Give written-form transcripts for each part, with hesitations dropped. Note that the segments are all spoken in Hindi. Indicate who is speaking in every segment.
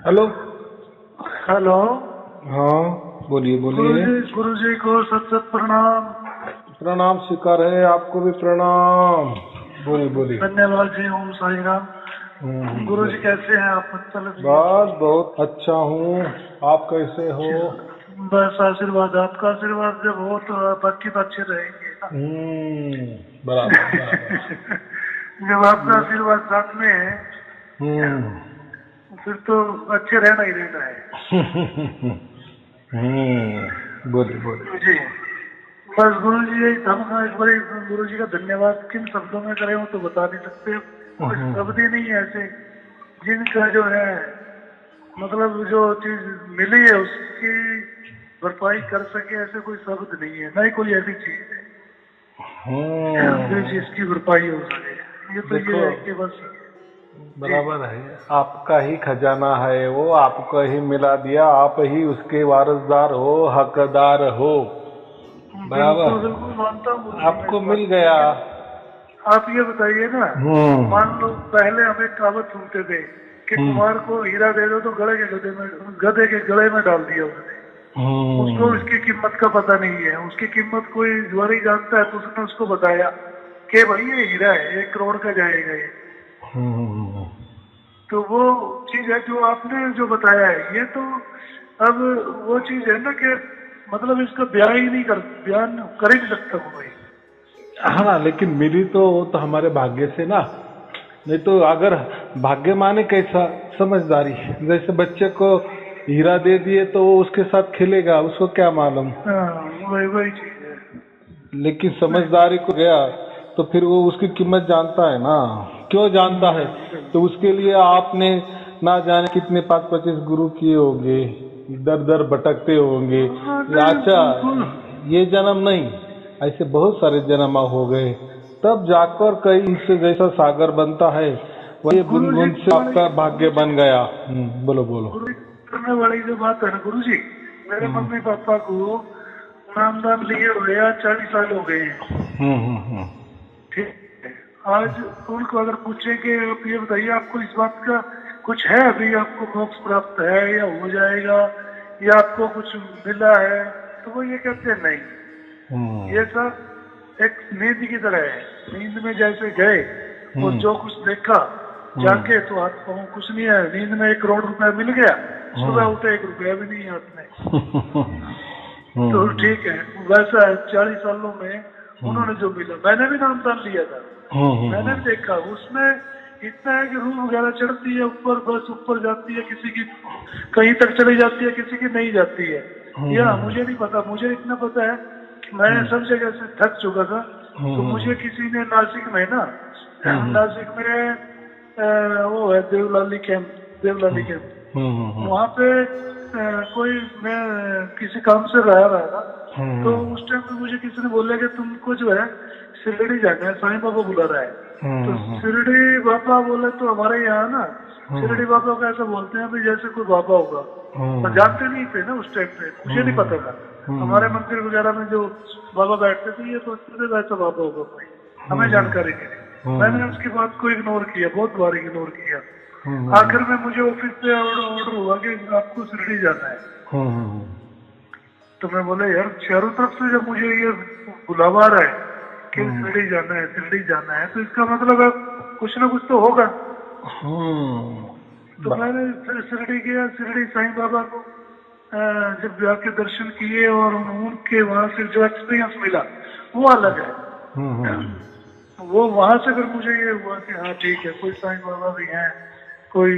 Speaker 1: हेलो।
Speaker 2: हेलो।
Speaker 1: हाँ, बोलिए बोलिए।
Speaker 2: गुरु जी को सत सत प्रणाम।
Speaker 1: प्रणाम स्वीकार है, आपको भी प्रणाम। बोलिए बोलिए।
Speaker 2: धन्यवाद जी। ओम साई राम। गुरु जी
Speaker 1: बोलिए।
Speaker 2: कैसे हैं आप? मतलब ये
Speaker 1: बस बहुत अच्छा हूँ। आप कैसे हो?
Speaker 2: बस आशीर्वाद, आपका आशीर्वाद जब हो तो बाकी तो अच्छे रहेंगे ना।
Speaker 1: बराबर बराबर।
Speaker 2: जब आपका आशीर्वाद साथ में है
Speaker 1: हम्म।
Speaker 2: फिर तो अच्छे रहना ही रहना है।
Speaker 1: बोलिए बोलिए।
Speaker 2: जी। बस गुरु जी यही था, मैं एक बार गुरु जी का धन्यवाद किन शब्दों में करे हूँ तो बता नहीं सकते। कोई शब्द ही नहीं है ऐसे जिनका जो है मतलब जो चीज मिली है उसकी भरपाई कर सके। ऐसे कोई शब्द नहीं है, ना ही कोई ऐसी चीज है जो जिसकी भरपाई हो सके। ये तो
Speaker 1: देखो,
Speaker 2: ये है कि बस जी
Speaker 1: बराबर है, आपका ही खजाना है वो, आपको ही मिला दिया, आप ही उसके वारसदार हो, हकदार हो।
Speaker 2: बिल्कुल
Speaker 1: बराबर,
Speaker 2: बिल्कुल मानता हूँ गुरु जी मैं इस
Speaker 1: आपको
Speaker 2: बात
Speaker 1: मिल
Speaker 2: को।
Speaker 1: गया।
Speaker 2: लेकिन आप ये बताइए ना, मान लो पहले हम एक कहावत सुनते थे कि
Speaker 1: हम्म
Speaker 2: कुमार को हीरा दे दो तो गधे के गले में डाल दिया उसने। उसको
Speaker 1: हम्म
Speaker 2: उसकी कीमत का पता नहीं है। उसकी कीमत कोई ज्वारी जानता है तो उसने उसको बताया कि भाई ये हीरा है, 1 करोड़ का जाएगा ये।
Speaker 1: हम्म
Speaker 2: तो वो चीज है जो आपने जो बताया है ये तो अब वो चीज है ना कि मतलब इसका बयान कर ही नहीं सकता कोई।
Speaker 1: हाँ, लेकिन मिली तो वो तो हमारे भाग्य से ना। नहीं तो अगर भाग्य माने कैसा, समझदारी। जैसे बच्चे को हीरा दे दिए तो वो उसके साथ खेलेगा, उसको क्या मालूम।
Speaker 2: हाँ वही वही चीज है।
Speaker 1: लेकिन समझदारी को गया तो फिर वो उसकी कीमत जानता है ना। क्यों जानता है? तो उसके लिए आपने ना जाने कितने 25 गुरु किए होंगे, दर दर भटकते होंगे।
Speaker 2: हाँ
Speaker 1: ये
Speaker 2: नहीं
Speaker 1: अच्छा,
Speaker 2: बिल्कुल।
Speaker 1: ये जन्म नहीं, ऐसे बहुत सारे जन्म हो गए, तब जाकर कहीं से जैसा सागर बनता है, वही बूंद
Speaker 2: गुरु जी
Speaker 1: बूंद से
Speaker 2: वाली
Speaker 1: आपका भाग्य बन गया। बोलो बोलो।
Speaker 2: गुरु जी करने वाली जो बात है ना गुरु जी, मेरे
Speaker 1: हम्म
Speaker 2: मम्मी पापा को नामदान लिए हुए आज 40 साल हो गए हैं।
Speaker 1: हम्म।
Speaker 2: ठीक है। आज उनको अगर पूछे कि आप ये बताइए आपको इस बात का कुछ है, अभी आपको मोक्ष प्राप्त है या हो जाएगा या आपको कुछ मिला है, तो वो ये कहते हैं नहीं। ये सब एक नींद की तरह है। नींद में जैसे गए और जो कुछ देखा जाके तो हाथ पाँव कुछ नहीं है। नींद में 1 करोड़ रुपया मिल गया, सुबह उठे 1 रुपया भी नहीं है हाथ में। तो ठीक है, वैसा है 40 सालों में उन्होंने जो मिला। मैंने भी नामदान लिया था, मैंने भी देखा उसमें इतना है कि रूह वगैरह चढ़ती है ऊपर, बस ऊपर जाती है, किसी की कहीं तक चली जाती है, किसी की नहीं जाती है। या मुझे नहीं पता, मुझे इतना पता है कि मैं सब जगह से थक चुका था। तो मुझे किसी ने नासिक में ना, नासिक में वो है देवलाली कैंप। वहाँ पे कोई मैं किसी काम से रहा था। तो उस टाइम पे मुझे किसी ने बोला कि तुमको जो है शिरडी जाना है, साईं बाबा बुला रहा है। तो शिरडी बाबा बोले तो हमारे यहाँ ना शिरडी बाबा को ऐसा बोलते हैं भाई जैसे कोई बाबा होगा। तो जानते नहीं थे ना उस टाइम पे, मुझे नहीं पता था। हमारे मंदिर वगैरह में जो बाबा बैठते थे ये सोचते थे वैसा बाबा होगा कोई, हमें जानकारी नहीं थी। मैंने उसकी बात को इग्नोर किया, बहुत बार इग्नोर किया। आखिर में मुझे ऑफिस से ऑर्डर हुआ कि आपको शिरडी जाना है। तो मैं बोला यार चारों तरफ से जब मुझे ये बुलावा आ रहा है कि शिरडी जाना है शिरडी जाना है, तो इसका मतलब है कुछ ना कुछ तो होगा। तो मैंने फिर शिरडी गया। शिरडी साईं बाबा को जब जाके दर्शन किए और उनके वहां से जो एक्सपीरियंस मिला वो अलग है। वो वहां से फिर मुझे ये हुआ कि हाँ ठीक है, कोई साईं बाबा भी हैं, कोई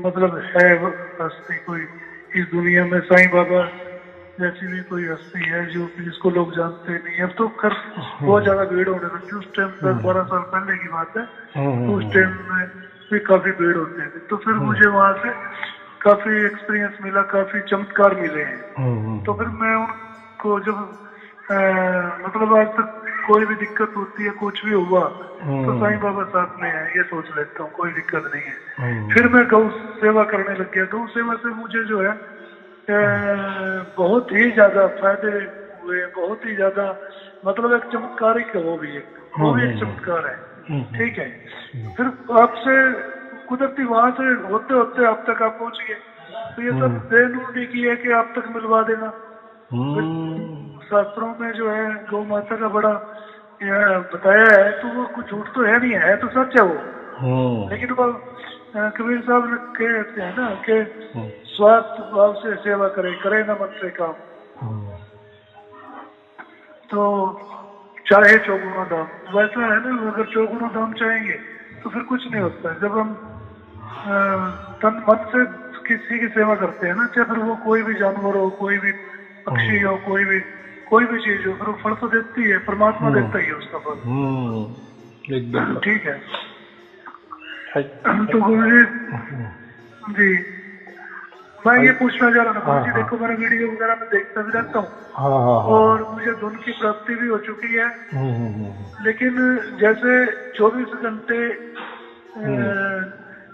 Speaker 2: मतलब है हस्ती, कोई इस दुनिया में साईं बाबा जैसी भी कोई हस्ती है जो जिसको लोग जानते नहीं। अब तो खैर बहुत ज्यादा भीड़ होने लगी। उस टाइम 10-12 साल पहले की बात है, तो उस टाइम में भी काफी भीड़ होती थी। तो फिर मुझे वहां से काफी एक्सपीरियंस मिला, काफी चमत्कार मिले हैं। तो फिर मैं उनको जब मतलब आज तक कोई भी दिक्कत होती है, कुछ भी हुआ तो साईं बाबा साथ में है ये सोच लेता हूँ, कोई दिक्कत नहीं है। फिर मैं गौ सेवा करने लग गया। गौ सेवा से मुझे जो है बहुत ही ज्यादा फायदे हुए, बहुत ही ज्यादा। मतलब एक चमत्कारिक है, वो भी एक चमत्कार है। ठीक है। फिर आपसे कुदरती वहां से होते होते आप तक आप पहुंच गए। तो ये सब बेनूनी की है कि आप तक मिलवा देना। शास्त्रों में जो है गौ माता का बड़ा यह बताया है, तो वो कुछ झूठ तो है नहीं है, तो सच है वो। लेकिन वो कबीर साहब ने कहते हैं ना कि स्वार्थ भाव से सेवा करे न मन से काम, तो चाहे चौगुना दाम। वैसा है ना, अगर चौगुना दाम चाहेंगे तो फिर कुछ नहीं होता है। जब हम तन मन से किसी की सेवा करते हैं ना, चाहे फिर वो कोई भी जानवर हो, कोई भी पक्षी हो, कोई भी चीज हो, फिर वो फल तो देती है, परमात्मा देता ही है उसका फल।
Speaker 1: एकदम
Speaker 2: ठीक है। तो गुरु जी मैं ये पूछना चाह रहा था गुरु जी, देखो मेरा वीडियो वगैरह में देखता भी रहता हूँ और मुझे धुन की प्राप्ति भी हो चुकी है, लेकिन जैसे 24 घंटे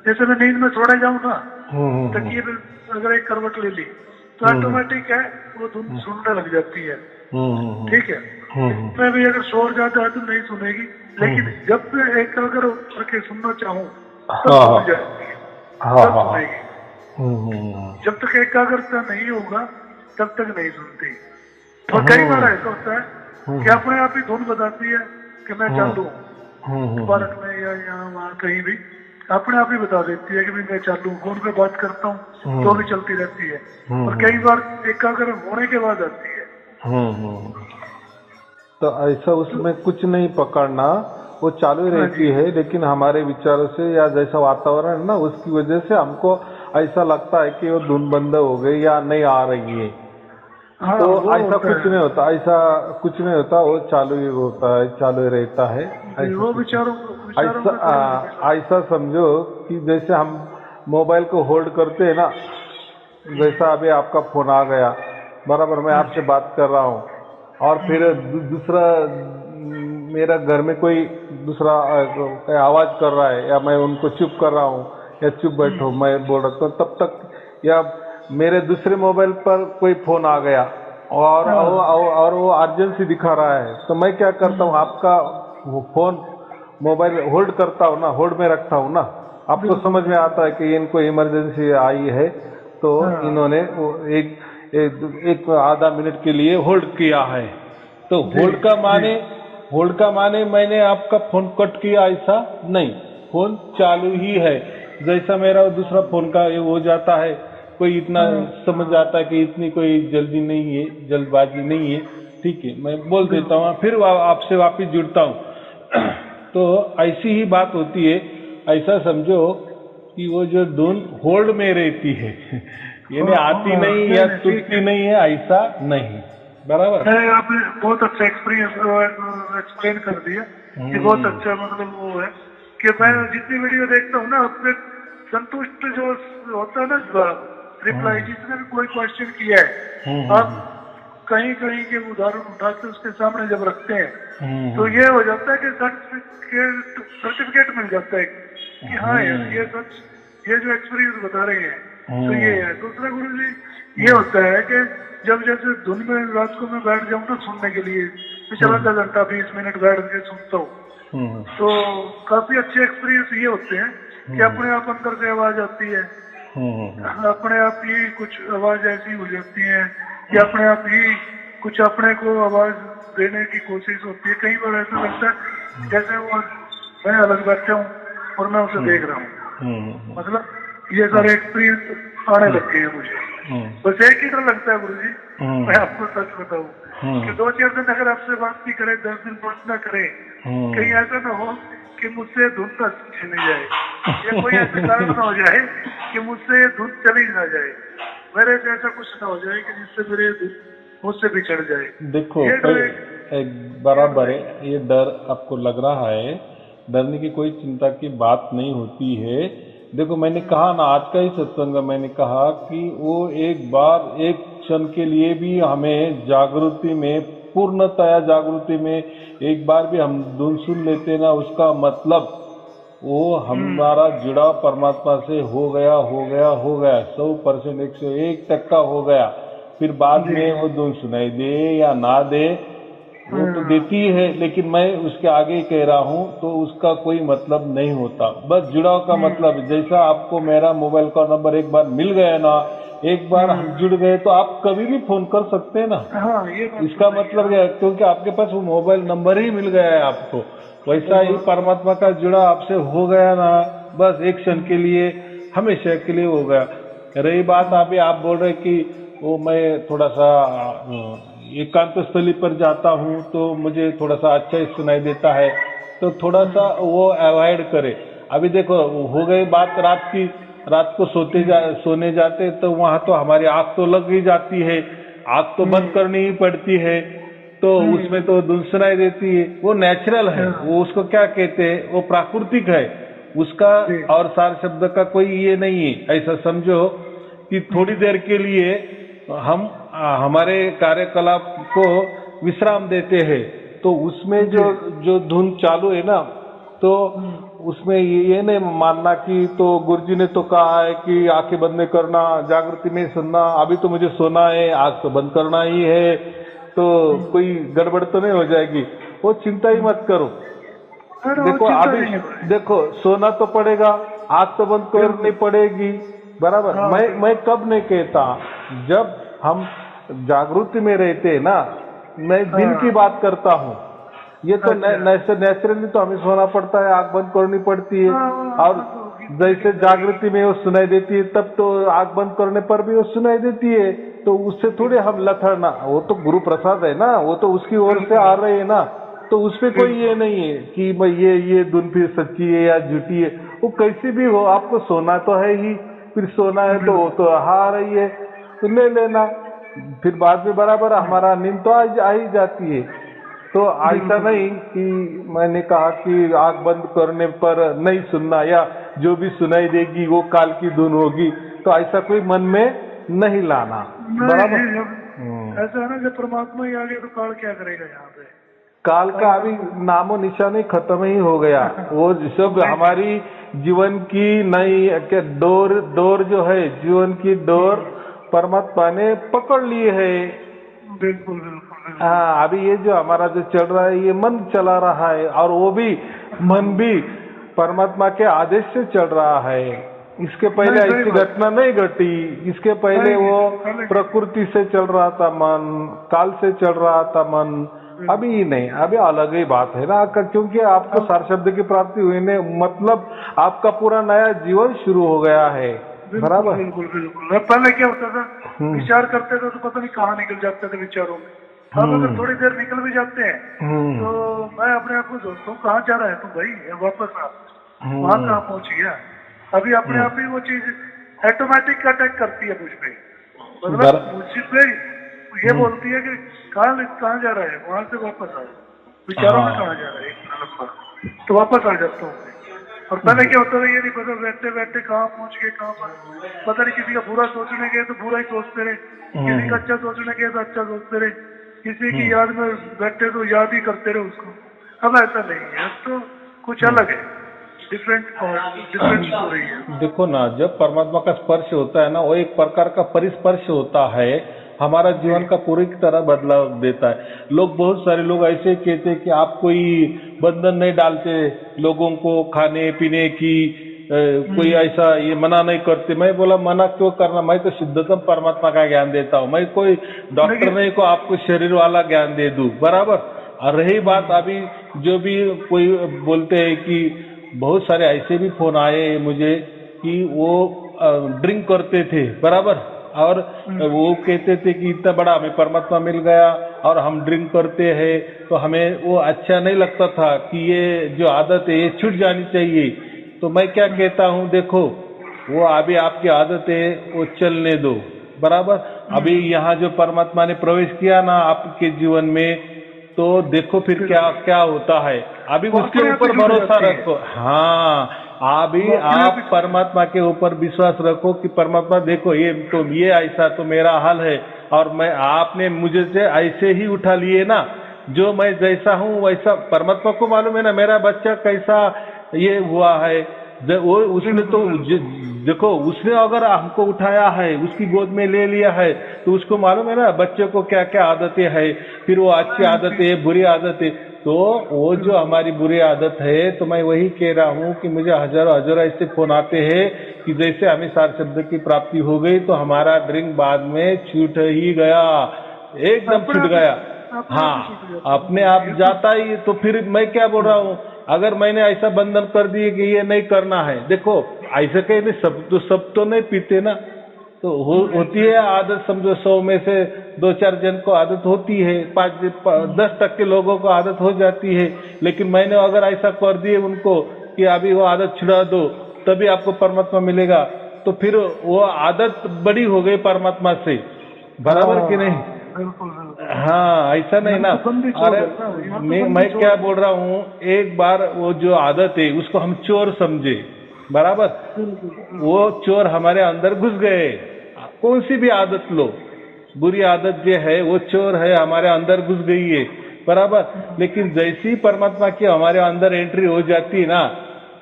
Speaker 2: जैसे मैं नींद में थोड़ा जाऊँ ना, तकिए पे अगर एक करवट ले ली तो ऑटोमेटिक है वो धुन सुनने लग जाती है। ठीक है। इसमें भी अगर शोर ज्यादा है तो नहीं सुनेगी, लेकिन जब मैं एकाग्र करके सुनना चाहूँ तब सुन जाती है, तब सुनेगी। जब तक एकाग्रता नहीं होगा तब तक नहीं सुनती। और कई बार ऐसा होता है कि अपने आप ही धुन बताती है कि मैं चालू हूँ, पार्क में या यहाँ वहाँ कहीं भी अपने आप ही बता देती है कि मैं चालू हूँ, फोन पे बात करता हूँ तो भी चलती रहती है। और कई बार एकाग्र होने के बाद आती है।
Speaker 1: तो ऐसा उसमें कुछ नहीं पकड़ना, वो चालू ही रहती है, लेकिन हमारे विचारों से या जैसा वातावरण है ना उसकी वजह से हमको ऐसा लगता है कि वो धुन बंद हो गई या नहीं आ रही है। तो ऐसा कुछ नहीं होता, ऐसा कुछ नहीं होता, वो चालू ही होता है, चालू ही रहता है।
Speaker 2: वो विचारों
Speaker 1: ऐसा समझो कि जैसे हम मोबाइल को होल्ड करते हैं ना, जैसा अभी आपका फोन आ गया, बराबर मैं आपसे बात कर रहा हूँ और फिर दूसरा मेरा घर में कोई दूसरा आवाज कर रहा है या मैं उनको चुप कर रहा हूँ या चुप बैठो मैं बोल रहा हूँ, तब तक या मेरे दूसरे मोबाइल पर कोई फोन आ गया और वो अर्जेंसी दिखा रहा है, तो मैं क्या करता हूँ, आपका फोन मोबाइल होल्ड करता हूँ ना, होल्ड में रखता हूँ ना। आपको समझ में आता है कि इनको इमरजेंसी आई है, तो इन्होंने एक आधा मिनट के लिए होल्ड किया है। तो होल्ड का माने मैंने आपका फोन कट किया ऐसा नहीं, फोन चालू ही है। जैसा मेरा दूसरा फोन का हो जाता है, कोई इतना समझ आता है कि इतनी कोई जल्दी नहीं है, जल्दबाजी नहीं है, ठीक है, मैं बोल देता हूँ, फिर आपसे वापिस जुड़ता हूँ। तो ऐसी ही बात होती है। ऐसा समझो कि वो जो धुन होल्ड में रहती है, यानी आती नहीं या टूटती नहीं है, ऐसा नहीं। बराबर।
Speaker 2: आपने बहुत अच्छा एक्सप्लेन कर दिया कि बहुत अच्छा, मतलब वो है कि मैं जितनी वीडियो देखता हूँ ना, अपने संतुष्ट जो होता है ना रिप्लाई, जिसने भी कोई क्वेश्चन किया है, आप कहीं कहीं के उदाहरण उठाते उसके सामने जब रखते हैं तो ये हो जाता है कि सर्टिफिकेट मिल जाता है कि हाँ यार ये सच, ये जो एक्सपीरियंस बता रहे हैं तो ये है। दूसरा गुरु जी ये होता है कि जब जैसे धुन में रात को मैं बैठ जाऊँ ना सुनने के लिए, पिछला आधा घंटा 20 मिनट बैठ के सुनता हूँ, तो काफी अच्छे एक्सपीरियंस ये होते हैं कि अपने आप अंदर से आवाज आती है, अपने आप ही कुछ आवाज ऐसी हो जाती है कि अपने आप ही कुछ अपने को आवाज देने की कोशिश होती है। कई बार ऐसा लगता है जैसे वो मैं अलग बैठा हूँ और मैं उसे देख रहा हूँ। मतलब ये सारे एक्सपीरियंस आने लग गए हैं मुझे। बस एक ही डर लगता है गुरुजी, मैं आपको सच बताऊं कि 2-4 दिन अगर आपसे बात नहीं करे, 10 दिन बात ना करे, कहीं ऐसा ना हो कि मुझसे धुन न छीनी जाए या कोई ऐसा कारण ना हो जाए कि मुझसे ये धुन चली ना जाए, मेरे से ऐसा कुछ ना हो जाए कि जिससे मेरे धुन मुझसे बिछड़ जाए।
Speaker 1: देखो एक बराबर है, ये डर आपको लग रहा है, डरने की कोई चिंता की बात नहीं होती है। देखो मैंने कहा ना, आज का ही सत्संग मैंने कहा कि वो एक बार एक क्षण के लिए भी हमें जागृति में, पूर्णतया जागृति में एक बार भी हम धुन सुन लेते ना, उसका मतलब वो हमारा जुड़ाव परमात्मा से हो गया 100%, 101% हो गया। फिर बाद में वो धुन सुनाई दे या ना दे, वो तो देती ही है, लेकिन मैं उसके आगे ही कह रहा हूँ, तो उसका कोई मतलब नहीं होता। बस जुड़ाव का मतलब, जैसा आपको मेरा मोबाइल का नंबर एक बार मिल गया ना, एक बार हम जुड़ गए, तो आप कभी भी फोन कर सकते हैं ना।
Speaker 2: हाँ, ये बात
Speaker 1: इसका
Speaker 2: तो सही
Speaker 1: मतलब
Speaker 2: है।
Speaker 1: क्या है, क्योंकि आपके पास वो मोबाइल नंबर ही मिल गया है आपको, वैसा ही परमात्मा का जुड़ा आपसे हो गया ना, बस एक क्षण के लिए, हमेशा के लिए हो गया। रही बात अभी आप बोल रहे कि वो मैं थोड़ा सा एकांत स्थली पर जाता हूँ तो मुझे थोड़ा सा अच्छा ही सुनाई देता है, तो थोड़ा सा वो अवॉइड करे। अभी देखो, हो गई बात रात की, रात को सोने जाते तो वहां तो हमारी आंख तो लग ही जाती है, आंख तो बंद करनी ही पड़ती है, तो उसमें तो धुन सुनाई देती है। वो नेचुरल है, वो उसको क्या कहते हैं, वो प्राकृतिक है उसका,
Speaker 2: जी।
Speaker 1: और सार शब्द का कोई ये नहीं है। ऐसा समझो कि थोड़ी देर के लिए हम हमारे कार्यकलाप को विश्राम देते हैं, तो उसमें जो जो धुन चालू है ना, तो उसमें ये नहीं मानना कि तो गुरुजी ने तो कहा है कि आंखें बंद नहीं करना, जागृति में सुनना, अभी तो मुझे सोना है, आंख तो बंद करना ही है, तो कोई गड़बड़ तो नहीं हो जाएगी। वो चिंता ही मत करो।
Speaker 2: अरे वो
Speaker 1: देखो
Speaker 2: चिंता
Speaker 1: अभी,
Speaker 2: नहीं है भाई।
Speaker 1: देखो सोना तो पड़ेगा, आंख तो बंद करनी पड़ेगी, बराबर।
Speaker 2: हाँ,
Speaker 1: मैं कब नहीं कहता, जब हम जागृति में रहते हैं ना, मैं दिन की बात करता हूँ। ये तो नेचुरली तो हमें सोना पड़ता है, आंख बंद करनी पड़ती है, और जैसे जागृति में वो सुनाई देती है, तब तो आंख बंद करने पर भी वो सुनाई देती है, तो उससे थोड़े हम लथड़ना, वो तो गुरु प्रसाद है ना, वो तो उसकी ओर से आ रहे हैं ना, तो उसमें कोई ये नहीं है कि भाई ये धुन फिर सच्ची है या झूठी है। वो कैसी भी हो, आपको सोना तो है ही, फिर सोना है तो वो तो आ रही है, तो ले लेना, फिर बाद में बराबर हमारा नींद तो आ ही जाती है। तो ऐसा नहीं कि मैंने कहा कि आंख बंद करने पर नहीं सुनना, या जो भी सुनाई देगी वो काल की धुन होगी, तो ऐसा कोई मन में नहीं लाना, बराबर।
Speaker 2: ऐसा है ना, जब परमात्मा ही आ गया तो काल क्या करेगा यहाँ पे।
Speaker 1: काल का अभी नामो निशान ही खत्म ही हो गया, वो सब हमारी जीवन की नई डोर जो है, जीवन की डोर परमात्मा ने पकड़ ली है।
Speaker 2: बिल्कुल बिल्कुल।
Speaker 1: हाँ, अभी ये जो हमारा जो चल रहा है, ये मन चला रहा है, और वो भी मन भी परमात्मा के आदेश से चल रहा है। इसके पहले ऐसी घटना नहीं घटी, इसके पहले वो प्रकृति से चल रहा था मन, काल से चल रहा था मन, अभी नहीं, अभी अलग ही बात है ना, क्योंकि आपको सार शब्द की प्राप्ति हुई ने, मतलब आपका पूरा नया जीवन शुरू हो गया है, बराबर।
Speaker 2: बिल्कुल बिल्कुल। पहले क्या होता था, विचार करते थे तो पता नहीं कहाँ निकल जाते थे विचारों में। अब अगर थोड़ी देर निकल भी जाते हैं तो मैं अपने आप को सोचता हूँ, कहाँ जा रहा है तू भाई, वापस आ, वहाँ कहाँ पहुँच गया। अभी अपने आप ही वो चीज ऑटोमेटिक अटैक करती है मुझ पे, मतलब मुझ पे ये बोलती है कि कहाँ जा रहा है, वहां से वापस आ, विचारों में कहाँ जा रहा है, एक तो वापस आ जाता हूँ। और पहले क्या होता था, ये नहीं पता, बैठते बैठते कहाँ पहुंच गए, कहाँ पर पता नहीं, किसी का बुरा सोचने गए तो बुरा ही सोचते रहे, किसी का अच्छा सोचने गए तो अच्छा सोचते रहे, किसी की याद में बैठे तो याद ही करते रहे उसको। अब ऐसा नहीं है, अब तो कुछ अलग है, डिफरेंट स्टोरी है।
Speaker 1: देखो ना, जब परमात्मा का स्पर्श होता है ना, वो एक प्रकार का परिस्पर्श होता है, हमारा जीवन का पूरी तरह बदलाव देता है। लोग, बहुत सारे लोग ऐसे कहते हैं कि आप कोई बंधन नहीं डालते लोगों को खाने पीने की, कोई ऐसा ये मना नहीं करते। मैं बोला, मना क्यों करना, मैं तो शुद्धतम परमात्मा का ज्ञान देता हूँ, मैं कोई डॉक्टर नहीं को आपको शरीर वाला ज्ञान दे दूं, बराबर। और रही बात अभी जो भी कोई बोलते हैं कि बहुत सारे ऐसे भी फोन आए मुझे कि वो ड्रिंक करते थे, बराबर, और वो कहते थे कि इतना बड़ा हमें परमात्मा मिल गया और हम ड्रिंक करते हैं, तो हमें वो अच्छा नहीं लगता था कि ये जो आदत है ये छूट जानी चाहिए। तो मैं क्या कहता हूँ, देखो वो अभी आपकी आदत है, वो चलने दो, बराबर। अभी यहाँ जो परमात्मा ने प्रवेश किया ना आपके जीवन में, तो देखो फिर क्या क्या होता है। अभी उसके ऊपर भरोसा रखो। हाँ, अभी आप परमात्मा के ऊपर विश्वास रखो कि परमात्मा देखो, ये ऐसा तो मेरा हाल है, और मैं, आपने मुझे से ऐसे ही उठा लिए ना, जो मैं जैसा हूँ वैसा परमात्मा को मालूम है ना, मेरा बच्चा कैसा ये हुआ है, वो उसने तो देखो उसने अगर हमको उठाया है, उसकी गोद में ले लिया है, तो उसको मालूम है ना बच्चे को क्या क्या आदतें है, फिर वो अच्छी आदतें है, बुरी आदतें। तो वो जो हमारी बुरी आदत है, तो मैं वही कह रहा हूँ कि मुझे हजारों हजारों ऐसे फोन आते हैं कि जैसे हमें सार शब्द की प्राप्ति हो गई तो हमारा ड्रिंक बाद में छूट ही गया, एकदम छूट गया। हाँ, अपने आप जाता ही। तो फिर मैं क्या बोल रहा हूँ, अगर मैंने ऐसा बंधन कर दिए कि ये नहीं करना है, देखो ऐसे कहीं नहीं, सब तो नहीं पीते ना, तो होती है आदत, समझो 100 में से 2-4 जन को आदत होती है, 10% लोगों को आदत हो जाती है। लेकिन मैंने अगर ऐसा कर दिए उनको कि अभी वो आदत छुड़ा दो तभी आपको परमात्मा मिलेगा, तो फिर वो आदत बड़ी हो गई परमात्मा से, बराबर कि नहीं?
Speaker 2: बिल्कुल।
Speaker 1: हाँ, ऐसा नहीं ना। अरे मैं क्या बोल रहा हूँ, एक बार वो जो आदत है उसको हम चोर समझे, बराबर, वो चोर हमारे अंदर घुस गए। कौन सी भी आदत लो, बुरी आदत जो है वो चोर है, हमारे अंदर घुस गई है, बराबर। लेकिन जैसी परमात्मा की हमारे अंदर एंट्री हो जाती है ना,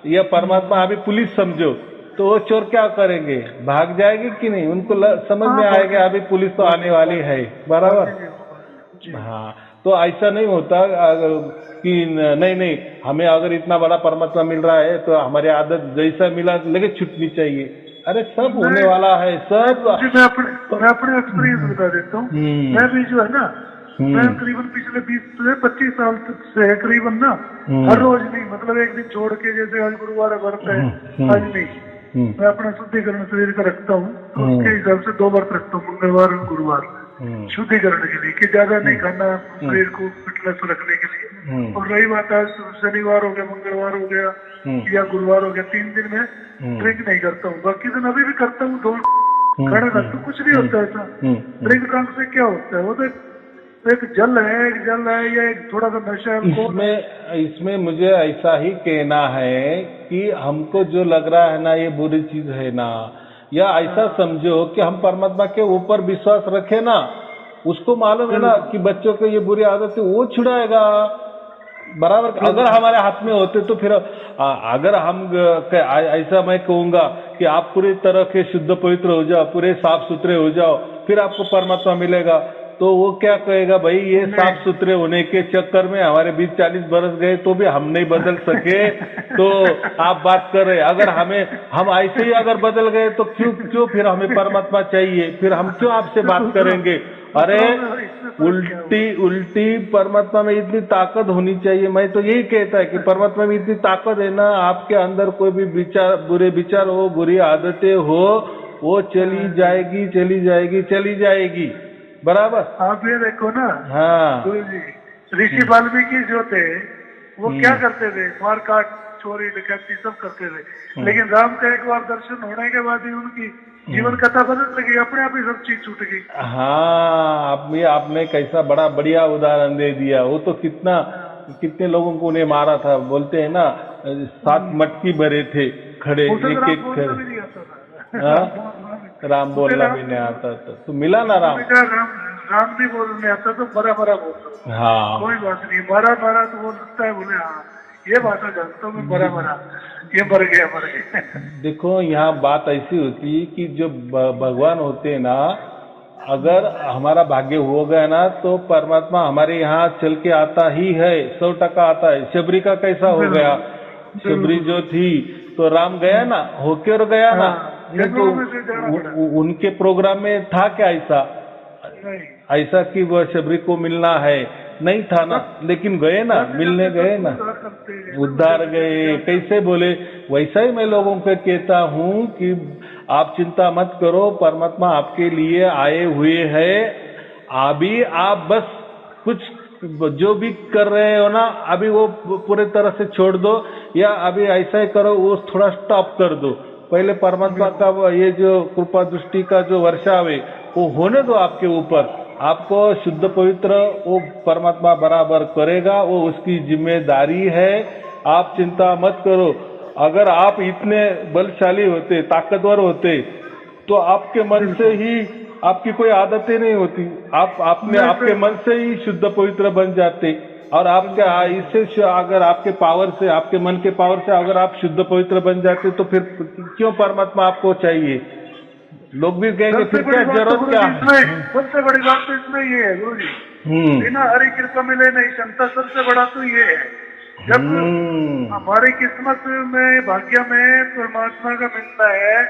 Speaker 1: या परमात्मा अभी पुलिस समझो, तो वो चोर क्या करेंगे, भाग जाएंगे कि नहीं? उनको समझ में आएगा अभी पुलिस तो आने वाली है, बराबर। हाँ, तो ऐसा नहीं होता कि नहीं हमें अगर इतना बड़ा परमात्मा मिल रहा है तो हमारी आदत जैसा मिला लेकिन छूटनी चाहिए। अरे सब होने वाला है सब।
Speaker 2: मैं अपने एक्सपीरियंस बता देता हूँ। मैं भी जो है ना, मैं करीबन पिछले 20-25 साल से करीबन ना हर रोज नहीं, मतलब एक दिन छोड़ के, जैसे आज गुरुवार व्रत है, आज नहीं, मैं अपना शुद्धिकरण शरीर का रखता हूँ, तो उसके हिसाब से 2 व्रत रखता हूँ, मंगलवार और गुरुवार, शुद्धिकरण के लिए, कि ज्यादा नहीं खाना शरीर को फिटनेस रखने के लिए। और रही बात आज शनिवार हो गया, मंगलवार हो गया या गुरुवार हो गया, 3 दिन में ड्रिंक नहीं करता हूँ। बाकी दिन अभी भी करता हूँ, 2 खड़े रख, तो कुछ नहीं होता ऐसा। ड्रिंक ड्रंक से क्या होता है, वो तो एक जल है या एक थोड़ा सा नशा है।
Speaker 1: इसमें मुझे ऐसा ही कहना है कि हमको जो लग रहा है ना ये बुरी चीज है ना, या ऐसा समझो कि हम परमात्मा के ऊपर विश्वास रखे ना, उसको मालूम है ना कि बच्चों को ये बुरी आदत है वो छुड़ाएगा, बराबर। अगर हमारे हाथ में होते तो फिर अगर हम ऐसा मैं कहूंगा कि आप पूरी तरह के शुद्ध पवित्र हो जाओ, पूरे साफ सुथरे हो जाओ, फिर आपको परमात्मा मिलेगा, तो वो क्या कहेगा, भाई ये साफ सुथरे होने के चक्कर में हमारे 20-40 बरस गए तो भी हम नहीं बदल सके, तो आप बात कर रहे। अगर हम ऐसे ही अगर बदल गए तो क्यों फिर हमें परमात्मा चाहिए, फिर हम क्यों आपसे बात करेंगे? अरे उल्टी परमात्मा में इतनी ताकत होनी चाहिए। मैं तो यही कहता है कि परमात्मा में इतनी ताकत है ना, आपके अंदर कोई भी बुरे विचार हो, बुरी आदतें हो, वो चली जाएगी, बराबर।
Speaker 2: आप ये देखो ना,
Speaker 1: हाँ,
Speaker 2: गुरु जी, ऋषि वाल्मीकि जो थे वो क्या करते थे, मार काट, चोरी डकैती सब करते थे, लेकिन राम का एक बार दर्शन होने के बाद ही उनकी जीवन कथा बदल गई, अपने आप ही सब चीज छूट गई।
Speaker 1: हाँ, आपने कैसा बढ़िया उदाहरण दे दिया। वो तो कितने लोगों को उन्हें मारा था, बोलते हैं ना 7 मटकी भरे थे खड़े, एक राम बोलना भी नहीं आता था, तो मिला ना राम
Speaker 2: भी बोलने आता तो बड़ा बोलता।
Speaker 1: हाँ,
Speaker 2: कोई बात नहीं, मारा तो वो लगता है, बोले हाँ ये भाषा जानता हूँ मैं, बड़ा ये मर गया।
Speaker 1: देखो यहाँ बात ऐसी होती है कि जो भगवान होते हैं ना, अगर हमारा भाग्य हो गया ना तो परमात्मा हमारे यहाँ चल के आता ही है, 100% आता है। शबरी का कैसा हो गया, शबरी जो थी तो राम गया ना, होके और गया ना, तो उनके प्रोग्राम में था क्या ऐसा कि वह शबरी को मिलना है? नहीं था ना, लेकिन गए ना, मिलने गए ना, उद्धार गए। कैसे बोले? वैसा ही मैं लोगों को कहता हूँ कि आप चिंता मत करो, परमात्मा आपके लिए आए हुए हैं। अभी आप बस कुछ जो भी कर रहे हो ना, अभी वो पूरे तरह से छोड़ दो, या अभी ऐसा ही करो, वो थोड़ा स्टॉप कर दो। पहले परमात्मा का ये जो कृपा दृष्टि का जो वर्षाव है वो होने दो आपके ऊपर, आपको शुद्ध पवित्र वो परमात्मा बराबर करेगा, वो उसकी जिम्मेदारी है। आप चिंता मत करो। अगर आप इतने बलशाली होते, ताकतवर होते, तो आपके मन से ही आपकी कोई आदतें नहीं होती, आपने आपके मन से ही शुद्ध पवित्र बन जाते। और आपके इससे अगर आपके पावर से, आपके मन के पावर से अगर आप शुद्ध पवित्र बन जाते तो फिर क्यों परमात्मा आपको चाहिए? लोग भी कहेंगे फिर क्या जरूरत क्या है?
Speaker 2: सबसे बड़ी बात तो इसमें ये है गुरु जी, बिना हरि कृपा मिले नहीं क्षमता। सबसे बड़ा तो ये है, जब हमारी किस्मत में, भाग्य में परमात्मा का मिलता है,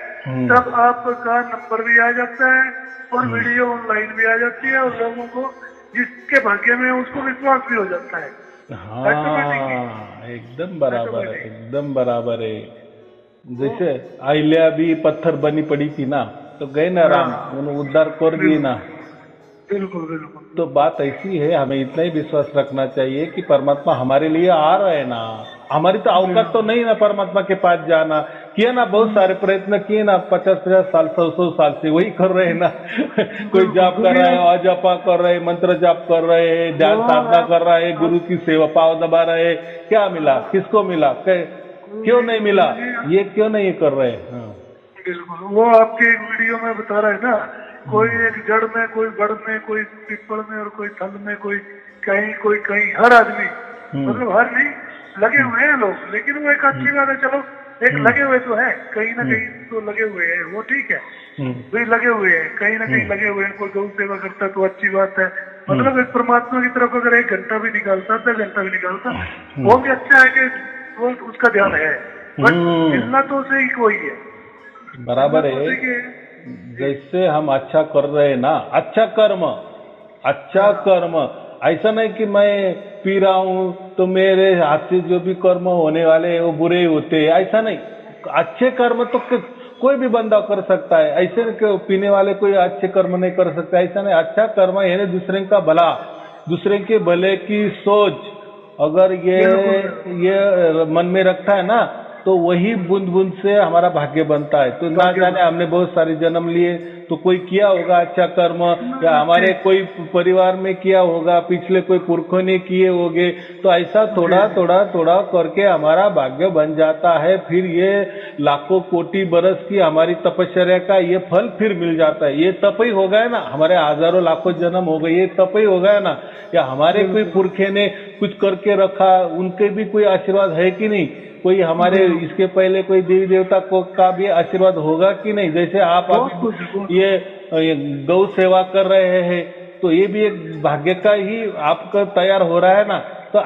Speaker 2: तब आपका नंबर भी आ जाता है और वीडियो ऑनलाइन भी आ जाती है, और लोगों को जिसके भाग्य में उसको विश्वास भी हो जाता है।
Speaker 1: हाँ, एकदम बराबर है, एकदम बराबर है। जैसे अहिल्या भी पत्थर बनी पड़ी थी ना, तो गए ना राम, उन्होंने उद्धार कर दिए ना।
Speaker 2: बिल्कुल बिल्कुल।
Speaker 1: तो बात ऐसी है, हमें इतना ही विश्वास रखना चाहिए कि परमात्मा हमारे लिए आ रहे हैं ना। हमारी तो औकात तो नहीं ना परमात्मा के पास जाना। किया ना, बहुत सारे प्रयत्न किए ना, 50-50 साल 100 साल से वही कर रहे हैं ना। कोई जाप कर रहा है, अजपा कर रहे, मंत्र जाप कर रहे हैं, ध्यान साधना कर रहा है, गुरु की सेवा पाव दबा रहे, क्या मिला, किसको मिला, क्यों नहीं मिला, ये क्यों नहीं कर रहे?
Speaker 2: बिल्कुल, वो आपके वीडियो में बता रहा है ना, कोई एक जड़ में, कोई बड़ में, कोई पीपल में, और कोई थल में, कोई कहीं, हर आदमी, मतलब हर नहीं, लगे हुए हैं लोग। लेकिन वो एक अच्छी बात है, चलो एक लगे हुए तो है, कहीं ना कहीं तो लगे हुए हैं, वो ठीक है, भाई लगे हुए हैं, कहीं ना कहीं लगे हुए हैं। कोई गौ सेवा करता है तो अच्छी बात है, मतलब एक परमात्मा की तरफ अगर 1 घंटा भी निकालता, आधा घंटा भी निकालता, वो भी अच्छा है कि वो उसका ध्यान है। बट मिलना तो सही कोई है,
Speaker 1: बराबर है। जैसे हम अच्छा कर रहे हैं ना, अच्छा कर्म, ऐसा नहीं कि मैं पी रहा हूँ तो मेरे हाथ से जो भी कर्म होने वाले हैं वो बुरे ही होते हैं, ऐसा नहीं। अच्छे कर्म तो कोई भी बंदा कर सकता है, ऐसे नहीं पीने वाले कोई अच्छे कर्म नहीं कर सकता, ऐसा नहीं। अच्छा कर्म यानी दूसरे का भला, दूसरे के भले की सोच अगर ये मन में रखता है ना, तो वही बूंद बूंद से हमारा भाग्य बनता है। तो ना जाने हमने बहुत सारे जन्म लिए तो कोई किया होगा अच्छा कर्म, या हमारे कोई परिवार में किया होगा, पिछले कोई पुरखों ने किए होंगे, तो ऐसा थोड़ा करके हमारा भाग्य बन जाता है। फिर ये लाखों कोटि बरस की हमारी तपस्या का ये फल फिर मिल जाता है। ये तप ही हो गया ना, हमारे हजारों लाखों जन्म हो गए, ये तप ही हो गया ना। या हमारे कोई पुरखे ने कुछ करके रखा, उनके भी कोई आशीर्वाद है कि नहीं? कोई हमारे इसके पहले कोई देवी देवता का भी आशीर्वाद होगा कि नहीं? जैसे आप ये गौ सेवा कर रहे हैं, तो ये भी एक भाग्य का ही आपका तैयार हो रहा है ना। तो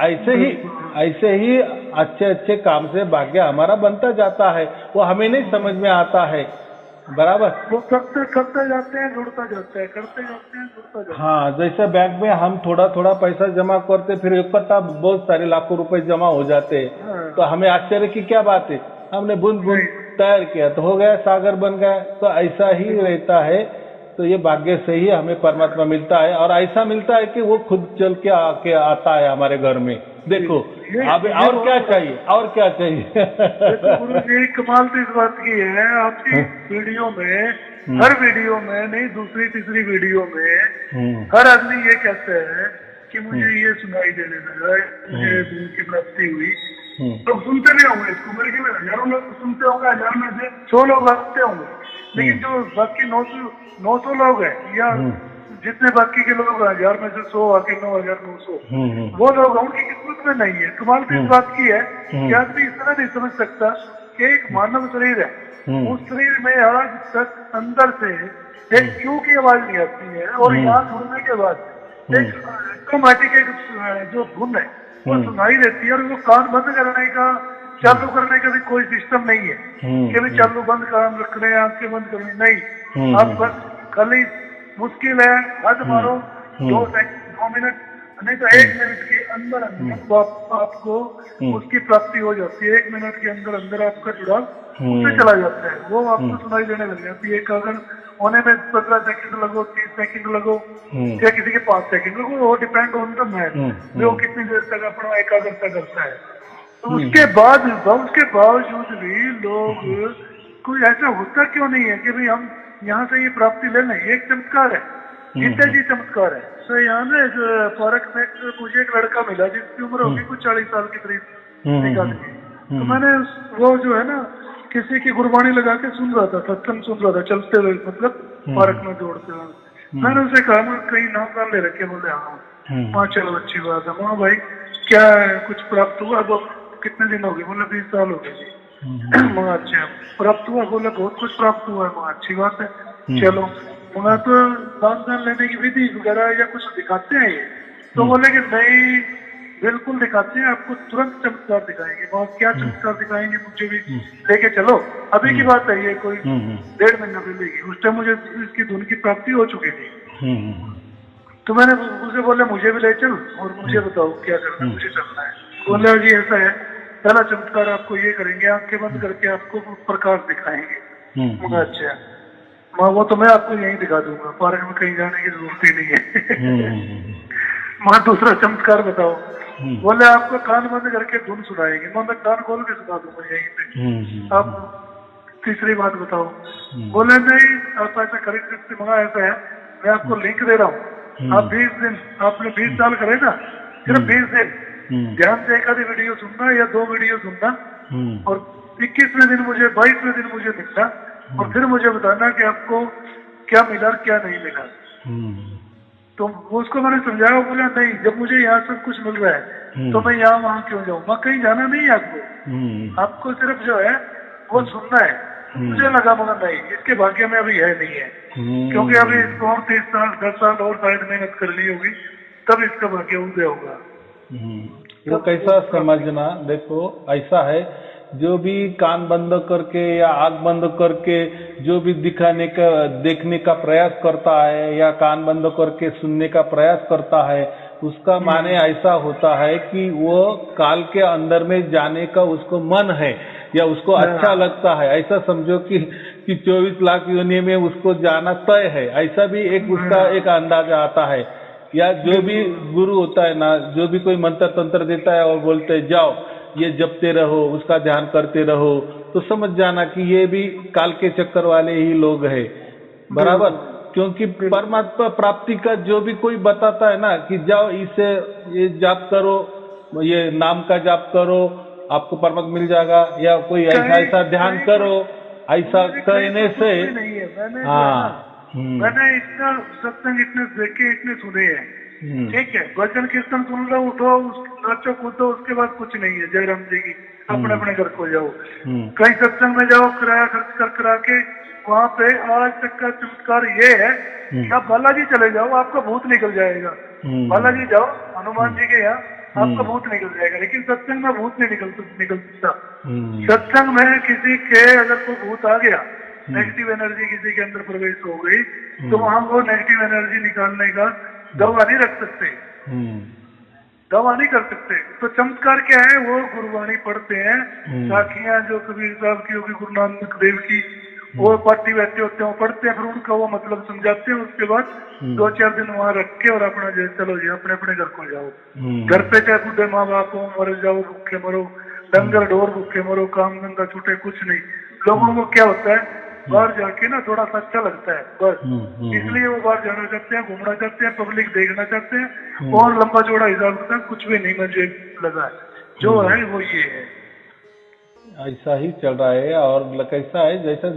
Speaker 1: ऐसे ही अच्छे काम से भाग्य हमारा बनता जाता है, वो हमें नहीं समझ में आता है। बराबर,
Speaker 2: वो करते जाते हैं, जुड़ता जाता है, करते जाते हैं, जुड़ता जाता है।
Speaker 1: हाँ, जैसे बैंक में हम थोड़ा पैसा जमा करते, फिर इकट्ठा बहुत सारे लाखों रुपए जमा हो जाते हैं, तो हमें आश्चर्य की क्या बात है, हमने बूंद बूंद तैयार किया तो हो गया, सागर बन गया। तो ऐसा ही रहता है। तो ये भाग्य से ही हमें परमात्मा मिलता है, और ऐसा मिलता है कि वो खुद चल के आके आता है हमारे घर में। देखो अब और क्या चाहिए, और क्या चाहिए।
Speaker 2: गुरु जी कमाल तो इस बात की है, आपकी वीडियो में, हर वीडियो में नहीं, दूसरी तीसरी वीडियो में हर आदमी ये कहते हैं कि मुझे ये सुनाई देने लगा, मुझे गुरु की प्राप्ति हुई। तो सुनते नहीं होंगे इसको, मेरे ख्याल में हजारों लोग सुनते होंगे, 1000 में से 100 लोग आते होंगे, लेकिन जो बाकी 900 लोग हैं, या जितने बाकी के लोग 1000 में से 100 आके 9900, वो लोग उनकी किस्मत में नहीं है। कमाल तो इस बात की है कि आदमी इस तरह नहीं समझ सकता कि एक मानव शरीर है, उस शरीर में आज तक अंदर से एक क्यों की आवाज नहीं आती है, और यहाँ सुनने के बाद एक ऑटोमेटिक एक जो धुन है वो सुनाई देती है, और वो कान बंद करने का, चालू करने का भी कोई सिस्टम नहीं है कि भी चालू बंद कान रखने, आंखें बंद करनी, नहीं। आप बस खाली मुश्किल है, हाथ मारो 2 मिनट, नहीं तो 1 मिनट के अंदर आपको उसकी प्राप्ति हो जाती है। 1 मिनट के अंदर आपका जुड़ाव उससे चला जाता है, वो आपको सुनाई देने लग जाती है। अगर होने में 15 सेकंड लगो, 30 सेकंड लगो, या किसी के 5 सेकंड लगो, वो डिपेंड ऑन द मैन, जो कितनी देर तक अपना एकाग्रता करता है। तो उसके बावजूद भी लोग, कोई ऐसा होता क्यों नहीं है कि भाई हम यहाँ से ये प्राप्ति ले लें? एक चमत्कार है, जीते जी चमत्कार है। तो यहाँ ना पार्क में मुझे एक लड़का मिला जिसकी उम्र होगी कुछ 40 साल के करीब, एक आदमी। तो मैंने वो जो है ना, किसी की गुरबानी लगा के सुन रहा था, सत्संग सुन रहा था चलते हुए, मतलब पार्क में दौड़ते हुए। मैंने उसे कहा मैं कहीं नाम वाम ले रखे? बोले हाँ। हाँ चलो अच्छी बात है। वहाँ भाई क्या है, कुछ प्राप्त हुआ? वो कितने दिन हो गए? बोले 20 साल हो गए जी। मगर अच्छा प्राप्त हुआ? बोले बहुत कुछ प्राप्त हुआ है। मगर अच्छी बात है, चलो। मगर तो दान लेने की विधि वगैरह या कुछ दिखाते हैं ये? तो बोले कि नहीं बिल्कुल दिखाते हैं, आपको तुरंत चमत्कार दिखाएंगे। वहाँ क्या चमत्कार दिखाएंगे मुझे भी लेके चलो। अभी की बात है ये, कोई 1.5 महीना पहले की। उस टाइम मुझे इसकी धुन की प्राप्ति हो चुकी थी। तो मैंने उसे बोला मुझे भी ले चल और मुझे बताओ क्या करना है, मुझे चलना है। बोला जी ऐसा है, पहला चमत्कार आपको ये करेंगे, आंखें बंद करके आपको प्रकाश दिखाएंगे। मगर अच्छा वो तो मैं आपको यहीं दिखा दूंगा, पार्क में कहीं जाने की जरूरत ही नहीं है। वहाँ दूसरा चमत्कार बताओ। बोले आपको कान बंद करके धुन सुनाएंगे। मैं कान खोल के सुना दूंगा यहीं पे। आप तीसरी बात बताओ। बोले नहीं आप ऐसा खरीद सकते। मगर ऐसा है, मैं आपको लिंक दे रहा हूँ, आप 20 दिन, आपने 20 साल करे ना, सिर्फ 20 दिन ध्यान से एक आधी वीडियो सुनना या 2 वीडियो सुनना, और 21वें दिन मुझे 22वें दिन मुझे मिलना, और फिर मुझे बताना कि आपको क्या मिला और क्या नहीं मिला। तो उसको मैंने समझाया। बोला नहीं, जब मुझे यहाँ सब कुछ मिल रहा है तो मैं यहाँ वहाँ क्यों जाऊँ? मैं कहीं जाना नहीं है आपको, आपको सिर्फ जो है वो सुनना है। मुझे लगा मगर नहीं, इसके भाग्य में अभी है नहीं है, क्योंकि अभी इसको और 30 साल 10 साल और शायद मेहनत करनी होगी, तब इसका भाग्य उदय होगा।
Speaker 1: वो कैसा समझना, देखो ऐसा है, जो भी कान बंद करके या आंख बंद करके जो भी दिखाने का देखने का प्रयास करता है या कान बंद करके सुनने का प्रयास करता है, उसका माने ऐसा होता है कि वो काल के अंदर में जाने का उसको मन है या उसको अच्छा लगता है। ऐसा समझो कि 24 लाख योनि में उसको जाना तय है, ऐसा भी एक उसका एक अंदाजा आता है। या जो भी गुरु होता है ना, जो भी कोई मंत्र तंत्र देता है और बोलते है जाओ ये जपते रहो, उसका ध्यान करते रहो, तो समझ जाना कि ये भी काल के चक्कर वाले ही लोग हैं, बराबर। क्योंकि परमात्मा प्राप्ति का जो भी कोई बताता है ना कि जाओ इसे ये जाप करो, ये नाम का जाप करो, आपको परमात्मा मिल जाएगा, या कोई ऐसा ऐसा ध्यान करो, ऐसा कहने से हाँ।
Speaker 2: मैंने इतना सत्संग इतने देखे, इतने सुने हैं, ठीक है, भजन कीर्तन सुन लो, उठो नाचो कूदो, उसके बाद कुछ नहीं है। जयराम जी की अपने अपने घर को जाओ, कहीं सत्संग में जाओ, किराया खर्च करा के वहाँ पे। आज तक का चमत्कार ये है कि आप बालाजी चले जाओ, आपका भूत निकल जाएगा। बालाजी जाओ हनुमान जी के यहाँ, आपका भूत निकल जाएगा। लेकिन सत्संग में भूत नहीं निकल सकता। सत्संग में किसी के अगर कोई भूत आ गया, नेगेटिव एनर्जी किसी के अंदर प्रवेश हो गई, तो वहां वो नेगेटिव एनर्जी निकालने का दवा नहीं रख सकते, दवा नहीं कर सकते। तो चमत्कार क्या है, वो गुरुवाणी पढ़ते हैं, साखियां जो कबीर साहब की होगी, गुरु नानक देव की, वो पार्टी बैठे होते हैं, वो पढ़ते हैं, फिर उनका वो मतलब समझाते हैं। उसके बाद 2-4 दिन वहां रख के और अपना जो चलो जी अपने अपने घर को जाओ। घर पे चाहे बुढ़े माँ बाप हो, मर जाओ, भूखे मरो, डंगर ढोर भूखे मरो, काम धंधा छूटे, कुछ नहीं। लोगों को क्या होता है, बाहर जाके ना थोड़ा सा अच्छा लगता है बस, इसलिए वो बाहर जाना चाहते हैं, घूमना चाहते हैं, पब्लिक देखना चाहते हैं, और लंबा चौड़ा हिसाब किताब कुछ भी नहीं मुझे लगा है। जो है वो ये है,
Speaker 1: ऐसा ही चल रहा है। और कैसा है, जैसा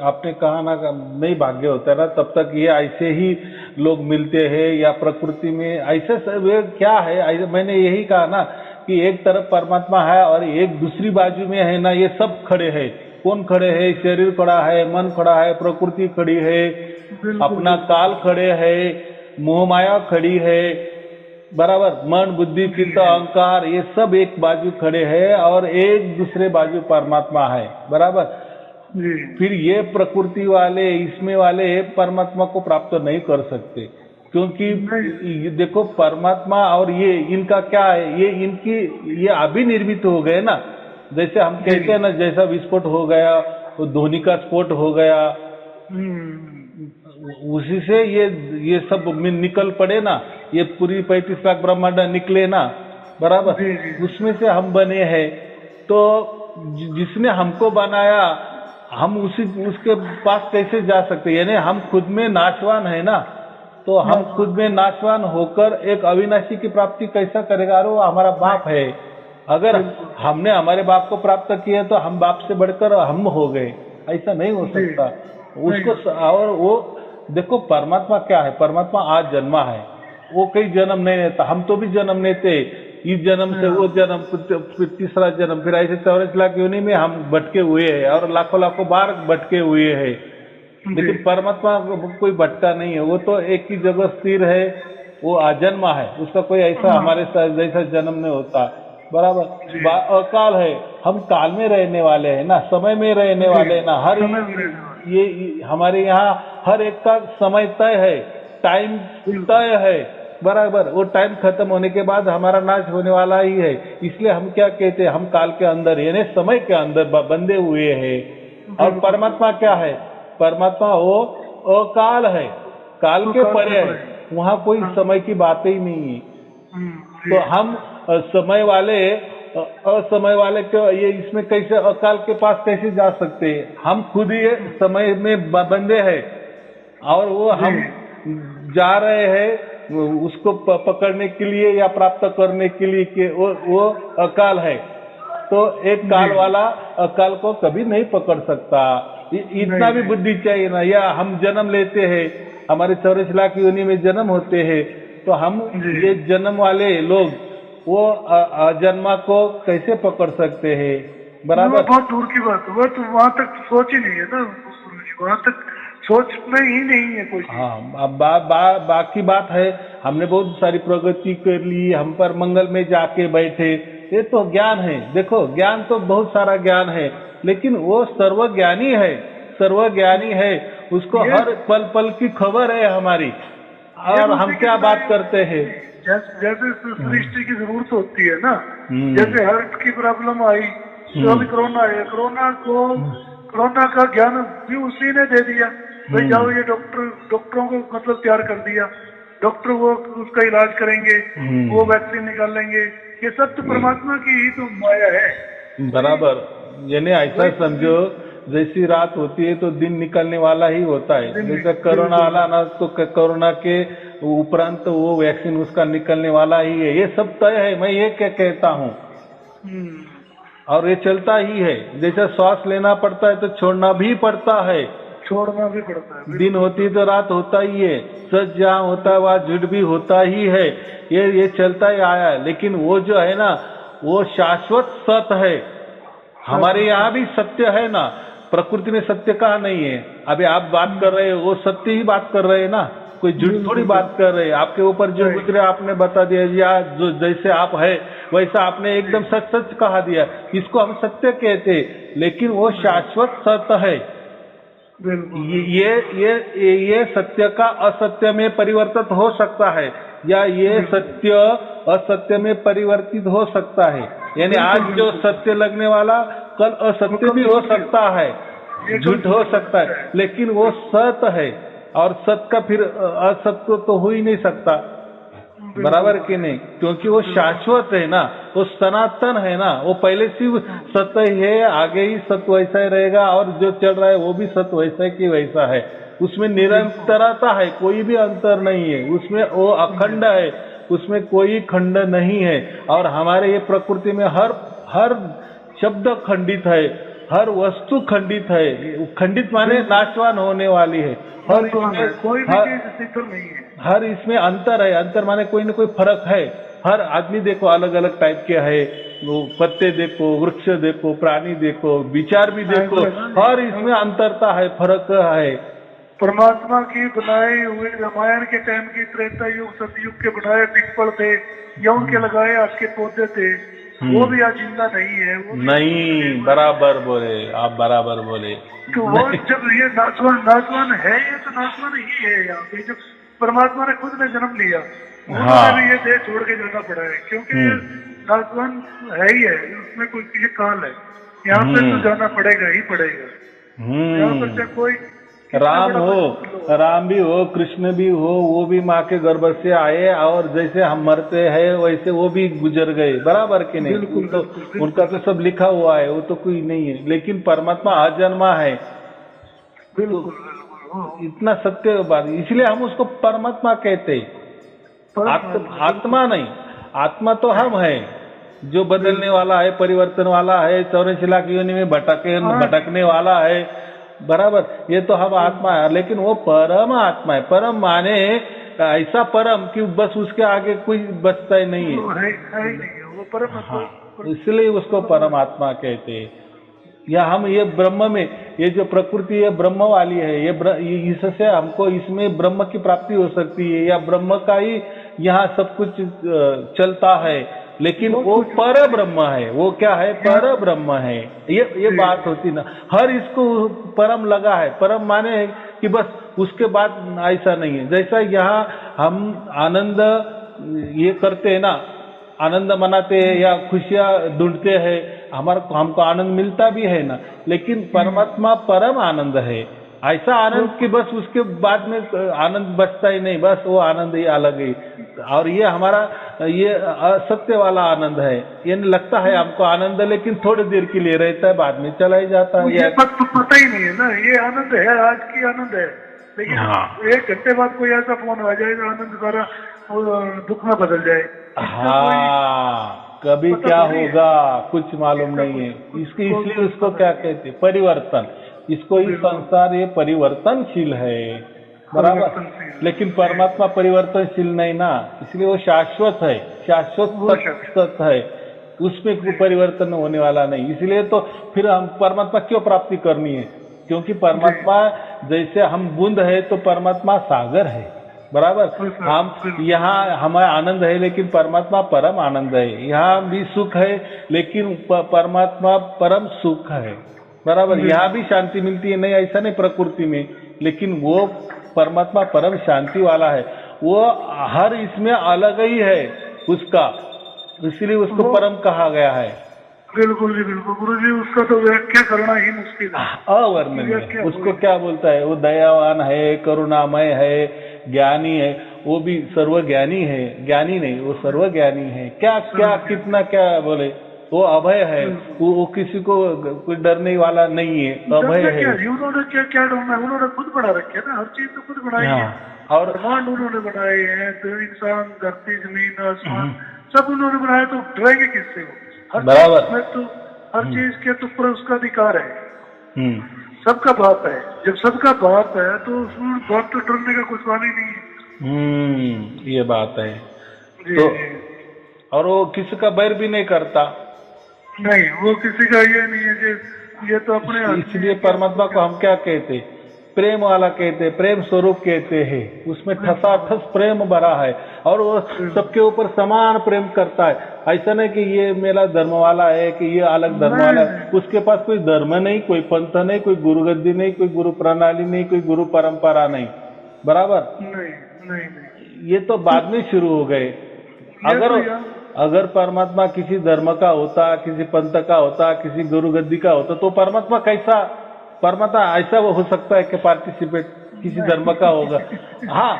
Speaker 1: आपने कहा ना, नहीं भाग्य होता है ना, तब तक ये ऐसे ही लोग मिलते हैं, या प्रकृति में ऐसे सब क्या है। मैंने यही कहा ना कि एक तरफ परमात्मा है और एक दूसरी बाजू में है ना, ये सब खड़े हैं। कौन खड़े है? शरीर खड़ा है, मन खड़ा है, प्रकृति खड़ी है, अपना काल खड़े है, मोह माया खड़ी है, बराबर। मन बुद्धि चित्त अहंकार ये सब एक बाजू खड़े हैं और एक दूसरे बाजू परमात्मा है, बराबर। फिर ये प्रकृति वाले, इसमें वाले परमात्मा को प्राप्त नहीं कर सकते, क्योंकि देखो परमात्मा और ये इनका क्या है, ये इनकी ये अभी निर्मित हो गए ना। जैसे हम कहते हैं ना, जैसा विस्फोट हो गया, तो ध्वनि का स्फोट हो गया, उसी से ये सब निकल पड़े ना, ये पूरी 35 लाख ब्रह्मांड निकले ना, बराबर। उसमें से हम बने हैं, तो जिसने हमको बनाया, हम उसके पास कैसे जा सकते? यानी हम खुद में नाशवान है ना, तो हम खुद में नाशवान होकर एक अविनाशी की प्राप्ति कैसा करेगा? और वो हमारा बाप है। अगर हमने हमारे बाप को प्राप्त किया तो हम बाप से बढ़कर हम हो गए, ऐसा नहीं हो सकता। उसको और वो देखो परमात्मा क्या है, परमात्मा आज जन्मा है, वो कई जन्म नहीं लेता, हम तो भी जन्म लेते, इस जन्म से वो जन्म, फिर तीसरा जन्म, फिर ऐसे 84 लाख योनि में हम भटके हुए हैं और लाखों लाखों बार भटके हुए हैं। लेकिन परमात्मा कोई भटका नहीं है, वो तो एक ही जगह स्थिर है, वो अजन्मा है, उसका कोई ऐसा हमारे जैसा जन्म नहीं होता। बराबर, अकाल है, हम काल में रहने वाले हैं ना, समय में रहने वाले हैं ना, हर ये हमारे यहाँ हर एक का समय तय है, टाइम तय है। बराबर, वो टाइम खत्म होने के बाद हमारा नाश होने वाला ही है। इसलिए हम क्या कहते हैं, हम काल के अंदर यानी समय के अंदर बंधे हुए हैं। और परमात्मा क्या है, परमात्मा वो अकाल है, काल के परे है, वहाँ कोई समय की बात ही नहीं है। तो हम समय वाले असमय वाले क्यों, ये इसमें कैसे अकाल के पास कैसे जा सकते हैं? हम खुद ही समय में बंधे हैं और वो हम जा रहे हैं उसको पकड़ने के लिए या प्राप्त करने के लिए कि वो अकाल है। तो एक काल वाला अकाल को कभी नहीं पकड़ सकता, इतना भी बुद्धि चाहिए ना। या हम जन्म लेते हैं, हमारे 84 लाख योनि में जन्म होते हैं, तो हम ये जन्म वाले लोग वो अजन्मा को कैसे पकड़ सकते हैं? बराबर,
Speaker 2: बहुत दूर की बात है, वो तो वहाँ तक सोच ही नहीं है ना, वहाँ तक सोच में ही नहीं है कोई।
Speaker 1: हाँ, बाकी बात है, हमने बहुत सारी प्रगति कर ली, हम पर मंगल में जाके बैठे, ये तो ज्ञान है। देखो ज्ञान तो बहुत सारा ज्ञान है, लेकिन वो सर्वज्ञानी है, सर्वज्ञानी है, उसको हर पल पल की खबर है हमारी। और हम क्या बात करते हैं,
Speaker 2: जैसे सृष्टि की जरूरत होती है ना, जैसे हार्ट की प्रॉब्लम आई तो अभी कोरोना है, कोरोना का ज्ञान भी उसी ने दे दिया, भाई जाओ ये डॉक्टरों को मतलब तैयार कर दिया, डॉक्टर वो उसका इलाज करेंगे, वो वैक्सीन निकालेंगे, ये सब तो परमात्मा की ही तो माया है।
Speaker 1: बराबर, यानी ऐसा समझो जैसी रात होती है तो दिन निकलने वाला ही होता है। जैसे कोरोना आला ना, तो कोरोना के उपरांत वो वैक्सीन उसका निकलने वाला ही है, ये सब तय है। मैं ये क्या कहता हूँ, और ये चलता ही है। जैसे श्वास लेना पड़ता है तो छोड़ना भी पड़ता है, दिन होती तो रात होता ही है, सच जहाँ होता है वहाँ झूठ भी होता ही है, ये चलता ही आया है। लेकिन वो जो है ना, वो शाश्वत सत्य है। हमारे यहाँ भी सत्य है ना, प्रकृति में सत्य कहाँ नहीं है? अभी आप बात कर रहे हो, वो सत्य ही बात कर रहे हैं ना, कोई झूठ थोड़ी बात कर रहे हैं। आपके ऊपर जो गुजरे आपने बता दिया, या जो जैसे आप है वैसा आपने एकदम सच सच कहा दिया, इसको हम सत्य कहते। लेकिन वो शाश्वत सत्य है। ये सत्य का असत्य में परिवर्तित हो सकता है, या ये सत्य असत्य में परिवर्तित हो सकता है। यानी आज जो सत्य लगने वाला कल असत्य भी हो सकता है, झूठ हो सकता है, लेकिन वो सत्य है। और सत्य का फिर असत्य तो हो ही नहीं सकता, बराबर कि नहीं? क्योंकि वो शाश्वत है ना, वो सनातन है ना, वो पहले से सत्य ही है, आगे ही सत्य वैसा ही रहेगा, और जो चल रहा है वो भी सत्य वैसा की वैसा है। उसमें निरंतरता है, कोई भी अंतर नहीं है, उसमें वो अखंड है, उसमें कोई खंड नहीं है। और हमारे ये प्रकृति में हर शब्द खंडित है, हर वस्तु खंडित है। खंडित माने नाशवान होने वाली है। हर इसमें अंतर है, अंतर माने कोई न कोई फर्क है। हर आदमी देखो अलग अलग टाइप के है, वो पत्ते देखो, वृक्ष देखो, प्राणी देखो, विचार भी देखो, हर इसमें अंतरता है, फर्क है।
Speaker 2: परमात्मा की बनाए हुए रामायण के टाइम की त्रेता युग सतयुग के बनाए पिपल थे, या उनके लगाए आग के पौधे थे, वो भी आज जिंदा नहीं है। वो
Speaker 1: नहीं, बराबर बोले आप, बराबर बोले।
Speaker 2: तो वो जब ये नासवान है, ये तो नासवान ही है। यहाँ पे जब परमात्मा ने खुद ने जन्म लिया, उन्होंने भी ये देह छोड़ के जाना पड़ा है, क्योंकि ये नासवान है ही है, उसमें कोई किसी काल है, यहाँ पे तो जाना पड़ेगा ही पड़ेगा। यहाँ पर चाहे कोई
Speaker 1: राम हो, राम भी हो, कृष्ण भी हो, वो भी माँ के गर्भ से आए, और जैसे हम मरते हैं वैसे वो भी गुजर गए, बराबर के नहीं? बिल्कुल, तो बिल्कुल, उनका तो सब लिखा हुआ है, वो तो कोई नहीं है। लेकिन परमात्मा अजन्मा है, बिल्कुल, इतना सत्य बात, इसलिए हम उसको परमात्मा कहते। आत्मा नहीं, आत्मा तो हम है, जो बदलने वाला है, परिवर्तन वाला है, 84 लाख योनि में भटकने वाला है, बराबर, ये तो हम आत्मा है, लेकिन वो परम आत्मा है। परम माने ऐसा परम कि बस उसके आगे कोई बचता ही नहीं
Speaker 2: वो
Speaker 1: है।
Speaker 2: है ही नहीं है, वो परम
Speaker 1: हाँ, इसलिए उसको परमात्मा कहते हैं। या हम ये ब्रह्म में, ये जो प्रकृति है ब्रह्म वाली है, इससे हमको इसमें ब्रह्म की प्राप्ति हो सकती है, या ब्रह्म का ही यहाँ सब कुछ चलता है, लेकिन वो पर ब्रह्म है। वो क्या है? पर ब्रह्म है। ये बात होती ना, हर इसको परम लगा है। परम माने है कि बस उसके बाद ऐसा नहीं है। जैसा यहाँ हम आनंद ये करते हैं ना, आनंद मनाते हैं या खुशियां ढूंढते हैं, हमको आनंद मिलता भी है ना, लेकिन परमात्मा परम आनंद है। ऐसा आनंद कि बस उसके बाद में आनंद बचता ही नहीं, बस वो आनंद ही अलग है। और ये हमारा ये असत्य वाला आनंद है। ये लगता है हमको आनंद, लेकिन थोड़ी देर के लिए रहता है, बाद में चला ही जाता है।
Speaker 2: ये बात तो पता ही नहीं है ना, ये आनंद है, आज की आनंद है, लेकिन एक घंटे बाद कोई ऐसा फोन आ जाएगा, आनंद सारा दुख में बदल जाए।
Speaker 1: हाँ, कभी क्या होगा कुछ मालूम नहीं है। इसलिए उसको क्या कहते हैं? परिवर्तन। इसको ही संसार ये परिवर्तनशील है, बराबर। लेकिन परमात्मा परिवर्तनशील नहीं ना, इसलिए वो शाश्वत है, शाश्वत है, उसमें कोई परिवर्तन होने वाला नहीं। इसलिए तो फिर हम परमात्मा क्यों प्राप्ति करनी है? क्योंकि परमात्मा जैसे हम बूंद है तो परमात्मा सागर है, बराबर। हम यहाँ हमारा आनंद है, लेकिन परमात्मा परम आनंद है। यहाँ भी सुख है, लेकिन परमात्मा परम सुख है, बराबर। यहाँ भी शांति मिलती है, नहीं ऐसा नहीं प्रकृति में, लेकिन वो परमात्मा परम शांति वाला है। वो हर इसमें अलग ही है उसका, इसलिए उसको परम कहा गया है।
Speaker 2: बिल्कुल जी, बिल्कुल गुरु जी, उसका तो व्याख्या करना ही मुश्किल है,
Speaker 1: अवर्णनीय। उसको क्या बोलता है? वो दयावान है, करुणामय है, ज्ञानी है। वो भी सर्वज्ञानी है, ज्ञानी नहीं, वो सर्वज्ञानी है। क्या क्या कितना क्या बोले, वो अभय है। वो किसी को कोई डरने वाला नहीं है, अभय है।
Speaker 2: उन्होंने क्या ढूंढना, उन्होंने खुद बना रखे ना, हर चीज तो खुद बनाई है। और ब्रह्मांड उन्होंने बनाए हैं, तो इंसान, धरती, जमीन, आसमान सब उन्होंने बनाया, तो डरेंगे किससे? वो
Speaker 1: बराबर,
Speaker 2: तो हर चीज के तो ऊपर उसका अधिकार है। सबका बाप है, जब सबका बाप है तो उसमें बाप तो डरने का कुछ सवाल ही नहीं है।
Speaker 1: ये बात है तो। और वो किसी का बैर भी नहीं करता,
Speaker 2: नहीं, वो किसी का ये नहीं है कि ये तो अपने।
Speaker 1: इसलिए परमात्मा को हम क्या कहते? प्रेम वाला कहते, प्रेम स्वरूप कहते हैं। उसमें ठसाठस प्रेम भरा है, और वो सबके ऊपर समान प्रेम करता है। ऐसा नहीं कि ये मेरा धर्म वाला है, कि ये अलग धर्म वाला है। उसके पास कोई धर्म नहीं, कोई पंथ नहीं, कोई गुरु गद्दी नहीं, कोई गुरु प्रणाली नहीं, कोई गुरु परंपरा नहीं, बराबर।
Speaker 2: नहीं,
Speaker 1: ये तो बाद में शुरू हो गए। अगर परमात्मा किसी धर्म का होता, किसी पंथ का होता, किसी गुरु गद्दी का होता, तो परमात्मा कैसा? परमात्मा ऐसा वो हो सकता है कि पार्टिसिपेट किसी धर्म का होगा? हाँ,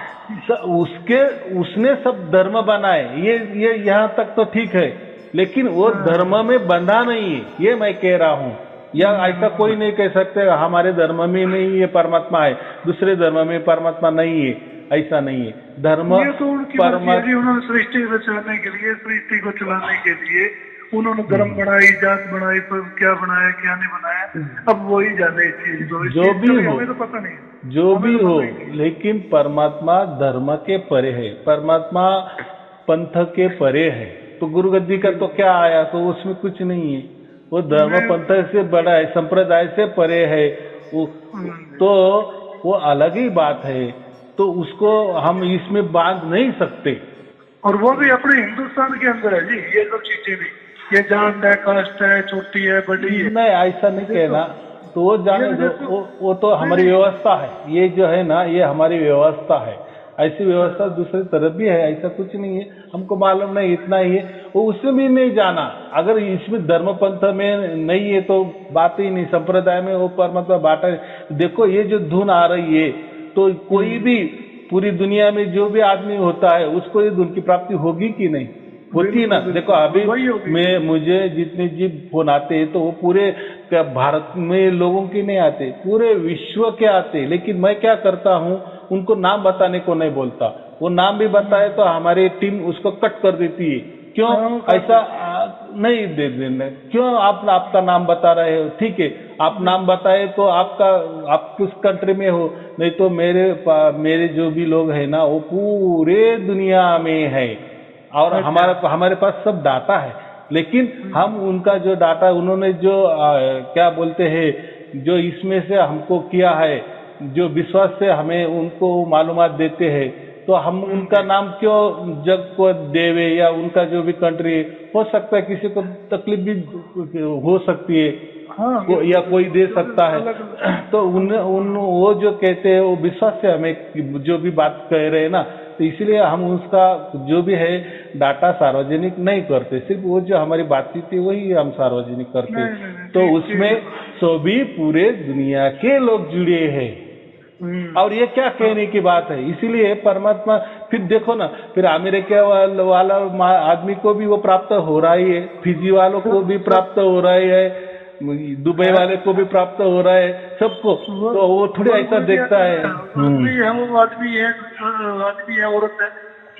Speaker 1: उसने सब धर्म बनाए, ये यहाँ तक तो ठीक है, लेकिन वो धर्म में बंधा नहीं है, ये मैं कह रहा हूँ। या ऐसा कोई नहीं कह सकते हमारे धर्म में नहीं ये परमात्मा है, दूसरे धर्म में परमात्मा नहीं है, ऐसा नहीं है। धर्म
Speaker 2: तो उन्होंने सृष्टि रचाने के लिए, सृष्टि को चलाने के लिए उन्होंने धर्म बनाई, जात बनाई, पर क्या बनाया क्या नहीं बनाया, अब वही जाने चीज।
Speaker 1: जो भी हो,
Speaker 2: हमें तो पता नहीं,
Speaker 1: जो भी हो, लेकिन परमात्मा धर्म के परे है, परमात्मा पंथ के परे है। तो गुरु गद्दी का तो क्या आया? तो उसमें कुछ नहीं है, वो धर्म पंथ से बड़ा है, संप्रदाय से परे है वो, तो वो अलग ही बात है। तो उसको हम इसमें बांध नहीं सकते।
Speaker 2: और वो भी अपने हिंदुस्तान के अंदर है जी, ये सब चीजें नहीं, ये जात है, कास्ट है, छोटी है, बड़ी है,
Speaker 1: नहीं ऐसा नहीं कहना। तो वो जाने दो, वो तो हमारी व्यवस्था है। ये जो है ना, ये हमारी व्यवस्था है। ऐसी व्यवस्था दूसरी तरफ भी है, ऐसा कुछ नहीं है, हमको मालूम नहीं, इतना ही है। वो उसमें भी नहीं जाना। अगर इसमें धर्म पंथ में नहीं है तो बात ही नहीं, संप्रदाय में वो परमात्मा बांटा। देखो ये जो धुन आ रही है, तो कोई भी पूरी दुनिया में जो भी आदमी होता है उसको ये धुन की प्राप्ति होगी कि नहीं? होती है ना। देखो अभी मुझे जितने जी फोन आते हैं तो वो पूरे भारत में लोगों के नहीं आते, पूरे विश्व के आते। लेकिन मैं क्या करता हूँ, उनको नाम बताने को नहीं बोलता। वो नाम भी बताए तो हमारी टीम उसको कट कर देती है। क्यों ऐसा नहीं दे देना? क्यों आप आपका नाम बता रहे हो? ठीक है, आप नाम बताए तो आपका, आप किस कंट्री में हो, नहीं तो मेरे जो भी लोग हैं ना वो पूरे दुनिया में है, और हमारे पास सब डाटा है, लेकिन हम उनका जो डाटा उन्होंने जो क्या बोलते हैं, जो इसमें से हमको किया है, जो विश्वास से हमें उनको मालूमात देते हैं, तो हम उनका नाम क्यों जग को देवे, या उनका जो भी कंट्री हो सकता है किसी को तकलीफ भी हो सकती है, या कोई दे सकता है, तो वो जो कहते हैं वो विश्वास से हमें जो भी बात कह रहे हैं ना, तो इसलिए हम उसका जो भी है डाटा सार्वजनिक नहीं करते, सिर्फ वो जो हमारी बातचीत है वही हम सार्वजनिक करते हैं। तो उसमें सभी पूरे दुनिया के लोग जुड़े हैं, और ये क्या कहने की बात है। इसीलिए परमात्मा, फिर देखो ना, फिर अमेरिका वाला आदमी को भी वो प्राप्त हो रहा ही है, फिजी वालों को भी प्राप्त हो रहा है, दुबई वाले को भी प्राप्त हो रहा है, सबको। तो वो थोड़ी ऐसा देखता है,
Speaker 2: हम आदमी है औरत है,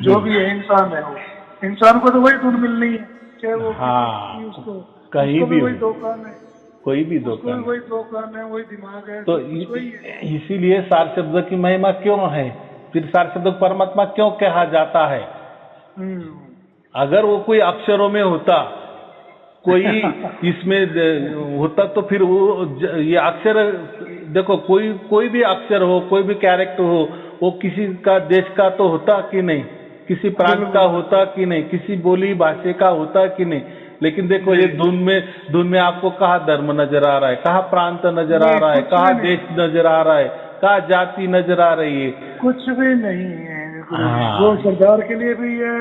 Speaker 2: जो भी है इंसान है, वो इंसान को तो वही धुन मिलनी है, चाहे वो उसको
Speaker 1: कहीं भी
Speaker 2: वही दुकान है,
Speaker 1: कोई भी दुकान,
Speaker 2: वही दुकान है, वही दिमाग है।
Speaker 1: तो इसीलिए सार शब्द की महिमा क्यों है, फिर सार शब्द परमात्मा क्यों कहा जाता है। अगर वो कोई अक्षरों में होता, कोई इसमें होता, तो फिर वो ये अक्षर, देखो कोई भी अक्षर हो, कोई भी कैरेक्टर हो, वो किसी का देश का तो होता कि नहीं, किसी प्रांत का होता कि नहीं, किसी बोली भाषा का होता कि नहीं। लेकिन देखो ये धुन में आपको कहाँ धर्म नजर आ रहा है, कहाँ प्रांत नजर आ रहा है, कहाँ देश नजर आ रहा है, कहाँ जाति नजर आ रही है,
Speaker 2: कुछ भी नहीं है। वो सरदार के लिए भी है,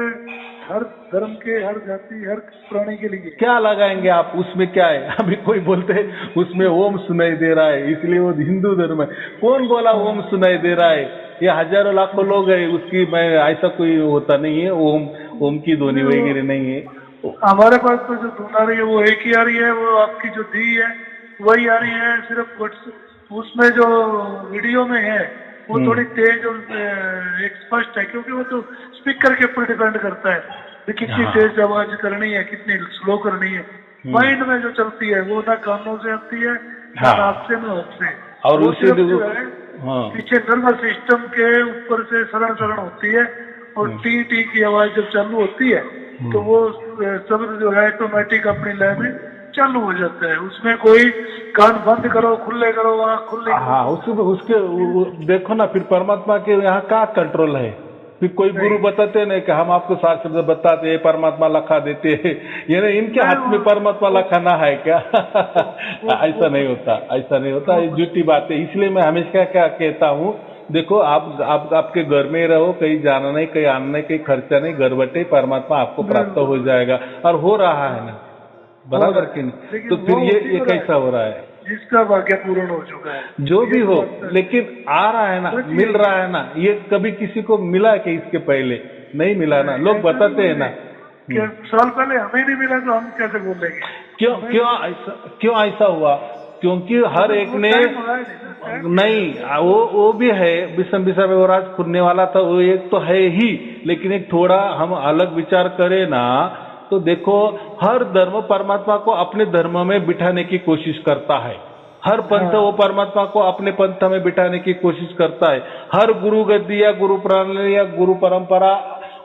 Speaker 2: हर धर्म के, हर जाति, हर प्राणी के लिए।
Speaker 1: क्या लगाएंगे आप उसमें, क्या है। अभी कोई बोलते हैं उसमें ओम सुनाई दे रहा है, इसलिए वो हिंदू धर्म है। कौन बोला ओम सुनाई दे रहा है? ये हजारों लाखों लोग है, उसकी मैं ऐसा कोई होता नहीं है, ओम की ध्वनि वगैरह नहीं है।
Speaker 2: हमारे पास तो जो धुन आ रही है वो एक ही आ रही है, वो आपकी जो दी है वही आ रही है। सिर्फ उसमें जो वीडियो में है वो थोड़ी तेज और एक स्पष्ट है, क्योंकि वो तो स्पीकर के ऊपर डिपेंड करता है कि कितनी तेज आवाज करनी है, कितनी स्लो करनी है। माइंड में जो चलती है वो ना कानों से आती है, ना नाक से, ना होठ से,
Speaker 1: और उससे
Speaker 2: पीछे नर्वस सिस्टम के ऊपर से सरण होती है, और टी टी की आवाज जब चालू होती है तो वो शब्द जो है ऑटोमेटिक अपनी लय में चालू हो जाता है। उसमें कोई कान बंद करो, खुले करो, आँख खुले करो।
Speaker 1: हाँ, उसके देखो ना, फिर परमात्मा के यहाँ क्या कंट्रोल है। फिर कोई गुरु बताते नहीं कि हम आपको सात शब्द बताते हैं, परमात्मा लखा देते हैं, यानी इनके हाथ में परमात्मा लखाना है क्या? ऐसा नहीं होता, ऐसा नहीं होता, ये झूठी बात है। इसलिए मैं हमेशा क्या कहता हूँ, देखो आप आपके घर में रहो, कहीं जाना नहीं, कहीं आना नहीं, कहीं खर्चा नहीं, घर बैठे परमात्मा आपको प्राप्त हो जाएगा, और हो रहा है ना, बराबर कि नहीं? तो फिर ये कैसा हो रहा है?
Speaker 2: जिसका भाग्य पूर्ण हो चुका है,
Speaker 1: जो भी हो, लेकिन आ रहा है ना, मिल रहा है ना। ये कभी किसी को मिला कि इसके पहले नहीं मिला ना, लोग बताते हैं ना।
Speaker 2: साल पहले हमें नहीं मिला तो हम कैसे बोलेंगे?
Speaker 1: क्यों ऐसा हुआ? क्योंकि हर एक ने नहीं, वो भी है, विषम विषम में वो राज खुलने वाला था, वो एक तो है ही, लेकिन एक थोड़ा हम अलग विचार करें ना, तो देखो हर धर्म परमात्मा को अपने धर्म में बिठाने की कोशिश करता है, हर पंथ वो परमात्मा को अपने पंथ में बिठाने की कोशिश करता है, हर गुरु गद्दी या गुरु प्रणाली या गुरु परंपरा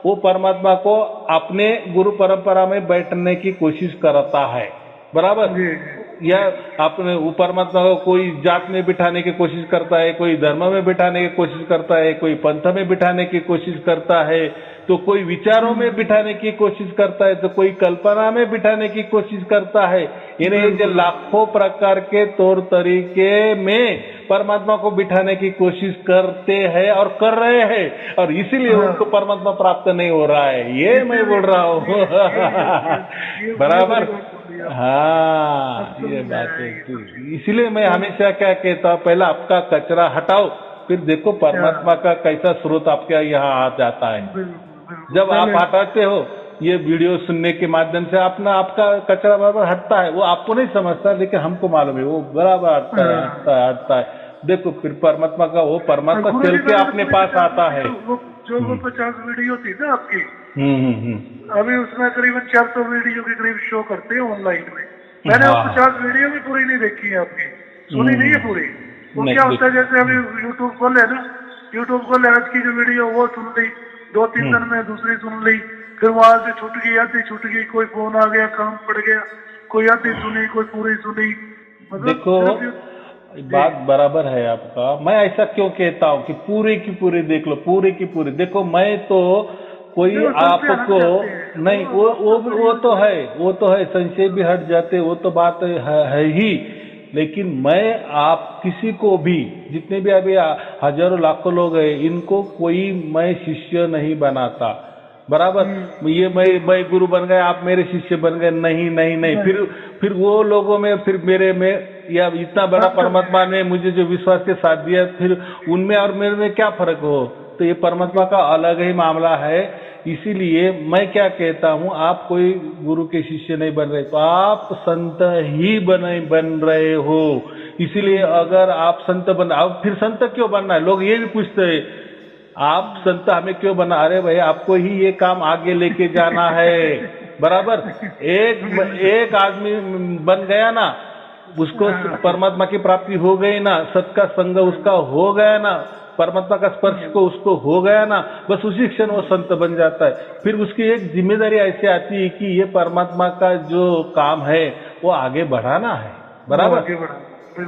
Speaker 1: वो परमात्मा को अपने गुरु परंपरा में बैठने की कोशिश करता है, बराबर। या अपने वो परमात्मा को कोई जात में बिठाने की कोशिश करता है, कोई धर्म में बिठाने की कोशिश करता है, कोई पंथ में बिठाने की कोशिश करता है, तो कोई विचारों में बिठाने की कोशिश करता है, तो कोई कल्पना में बिठाने की कोशिश करता है। यानी लाखों प्रकार के तौर तरीके में परमात्मा को बिठाने की कोशिश करते हैं और कर रहे हैं, और इसीलिए उनको परमात्मा प्राप्त नहीं हो रहा है, ये मैं बोल रहा हूँ। बराबर, हाँ, ये बात है। इसीलिए मैं हमेशा क्या कहता हूँ, पहला आपका कचरा हटाओ, फिर देखो परमात्मा का कैसा स्रोत आपके यहाँ आ जाता है। जब आप हटाते हो, ये वीडियो सुनने के माध्यम से आपका कचरा बराबर हटता है, वो आपको नहीं समझता, लेकिन हमको मालूम है वो बराबर हटता है। देखो फिर परमात्मा का वो परमात्मा चल के अपने पास आता है।
Speaker 2: जो वो 50 वीडियो थी ना आपकी, अभी उसमें करीबन 400 वीडियो के करीब शो करते हैं ऑनलाइन में। मैंने वो 50 वीडियो भी पूरी नहीं देखी है आपकी। सुनी नहीं है पूरी। वो
Speaker 1: नहीं,
Speaker 2: क्या होता है, जैसे अभी यूट्यूब खोले ना, यूट्यूब खोले, आज की जो वीडियो वो सुन ली, 2-3 दिन में दूसरी सुन ली, फिर वहां से छूट गई, आधी छूट गई, कोई फोन आ गया, काम पड़ गया, कोई आधी सुनी, कोई पूरी सुनी। मतलब
Speaker 1: देखो बात बराबर है आपका। मैं ऐसा क्यों कहता हूँ कि पूरी की पूरी देख लो, पूरी की पूरी देखो। मैं तो कोई आपको नहीं, वो तो है, संशय भी हट जाते, वो तो बात है ही। लेकिन मैं आप किसी को भी, जितने भी अभी हजारों लाखों लोग हैं, इनको कोई मैं शिष्य नहीं बनाता, बराबर। ये मैं गुरु बन गए, आप मेरे शिष्य बन गए, नहीं नहीं नहीं। फिर वो लोगों में, फिर मेरे में, या इतना बड़ा परमात्मा ने मुझे जो विश्वास के साथ दिया, फिर उनमें और मेरे में क्या फर्क हो? तो ये परमात्मा का अलग ही मामला है। इसीलिए मैं क्या कहता हूँ, आप कोई गुरु के शिष्य नहीं बन रहे, तो आप संत ही बन रहे हो। इसीलिए अगर आप संत बन, अब फिर संत क्यों बनना है? लोग ये भी पूछते हैं, आप संत हमें क्यों बना? अरे भाई, आपको ही ये काम आगे लेके जाना है, बराबर। एक आदमी बन गया ना, उसको परमात्मा की प्राप्ति हो गई ना, सत का संग उसका हो गया ना, परमात्मा का स्पर्श को उसको हो गया ना, बस उसी क्षण वो संत बन जाता है। फिर उसकी एक जिम्मेदारी ऐसी आती है कि ये परमात्मा का जो काम है वो आगे बढ़ाना है, बराबर।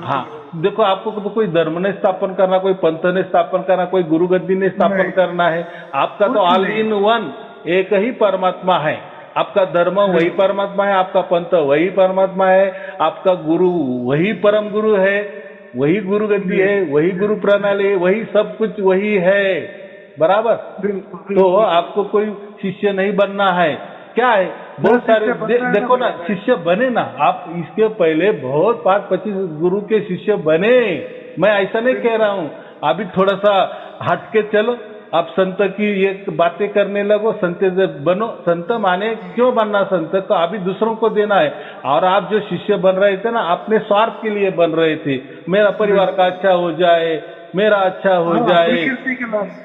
Speaker 1: हाँ, देखो, आपको तो कोई धर्म ने स्थापन करना, कोई पंथ ने स्थापन करना, कोई गुरु गद्दी ने स्थापन करना है। आपका तो ऑल इन वन एक ही परमात्मा है। आपका धर्म वही परमात्मा है, आपका पंथ वही परमात्मा है, आपका गुरु वही परम गुरु है, वही गुरु गद्दी है, वही गुरु प्रणाली है, वही सब कुछ वही है, बराबर। तो आपको कोई शिष्य नहीं बनना है। क्या है, बहुत सारे देखो ना, शिष्य बने ना आप, इसके पहले बहुत 5-25 गुरु के शिष्य बने। मैं ऐसा नहीं कह रहा हूँ, अभी थोड़ा सा हट के चलो, आप संत की ये बातें करने लगो, संत बनो। संत माने क्यों बनना संत? तो अभी दूसरों को देना है। और आप जो शिष्य बन रहे थे ना, अपने स्वार्थ के लिए बन रहे थे, मेरा परिवार का अच्छा हो जाए, मेरा अच्छा हो जाए,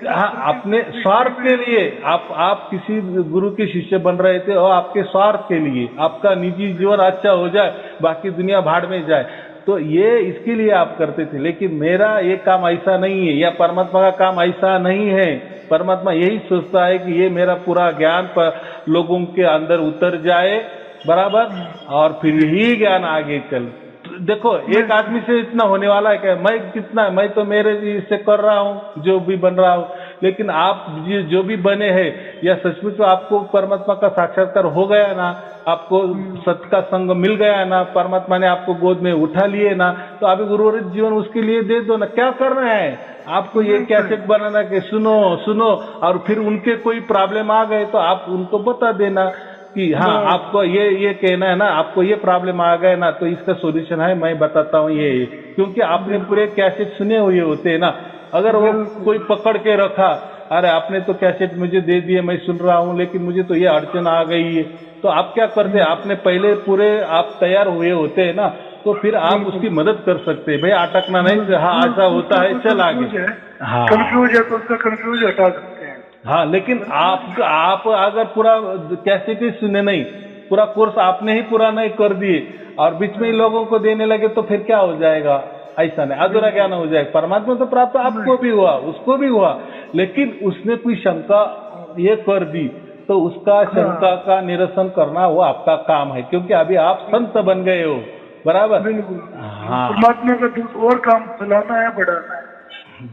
Speaker 1: हाँ, अपने स्वार्थ के लिए आप किसी गुरु के शिष्य बन रहे थे, और आपके स्वार्थ के लिए, आपका निजी जीवन अच्छा हो जाए, बाकी दुनिया भाड़ में जाए, तो ये इसके लिए आप करते थे। लेकिन मेरा ये काम ऐसा नहीं है, या परमात्मा का काम ऐसा नहीं है। परमात्मा यही सोचता है कि ये मेरा पूरा ज्ञान पर लोगों के अंदर उतर जाए, बराबर, और फिर यही ज्ञान आगे चल। देखो, एक आदमी से इतना होने वाला है क्या? मैं तो मेरे इससे कर रहा हूँ, जो भी बन रहा हूँ। लेकिन आप जो भी बने हैं, या सचमुच आपको परमात्मा का साक्षात्कार हो गया ना, आपको सत्य का संग मिल गया ना, परमात्मा ने आपको गोद में उठा लिए ना, तो अभी गुरुवर जीवन उसके लिए दे दो ना। क्या करना है आपको? ये कैसेट बनाना कि सुनो, और फिर उनके कोई प्रॉब्लम आ गए तो आप उनको बता देना कि हाँ, आपको ये कहना है ना, आपको ये प्रॉब्लम आ गए ना, तो इसका सॉल्यूशन है, मैं बताता हूँ ये। क्योंकि आपने पूरे कैसेट सुने हुए होते हैं ना। अगर वो कोई पकड़ के रखा, अरे आपने तो कैसेट मुझे दे दिए, मैं सुन रहा हूँ, लेकिन मुझे तो ये अड़चन आ गई है, तो आप क्या करते? आपने पहले पूरे आप तैयार हुए होते हैं ना, तो फिर आप उसकी मदद कर सकते हैं। भाई, अटकना नहीं, हाँ ऐसा होता है, चल आगे। हाँ,
Speaker 2: कंफ्यूज है तो उसका कंफ्यूज हटा सकते हैं।
Speaker 1: हाँ, लेकिन आप अगर पूरा कैसेट ही सुने नहीं, पूरा कोर्स आपने ही पूरा नहीं कर दिए, और बीच में ही लोगों को देने लगे, तो फिर क्या हो जाएगा? ऐसा नहीं, अधूरा ज्ञान हो जाएगा। परमात्मा तो प्राप्त आपको भी हुआ, उसको भी हुआ, लेकिन उसने कोई शंका ये कर दी, तो उसका शंका का निरसन करना वो आपका काम है, क्योंकि अभी आप संत बन गए हो, बराबर। हाँ,
Speaker 2: परमात्मा का और काम फैलाना है,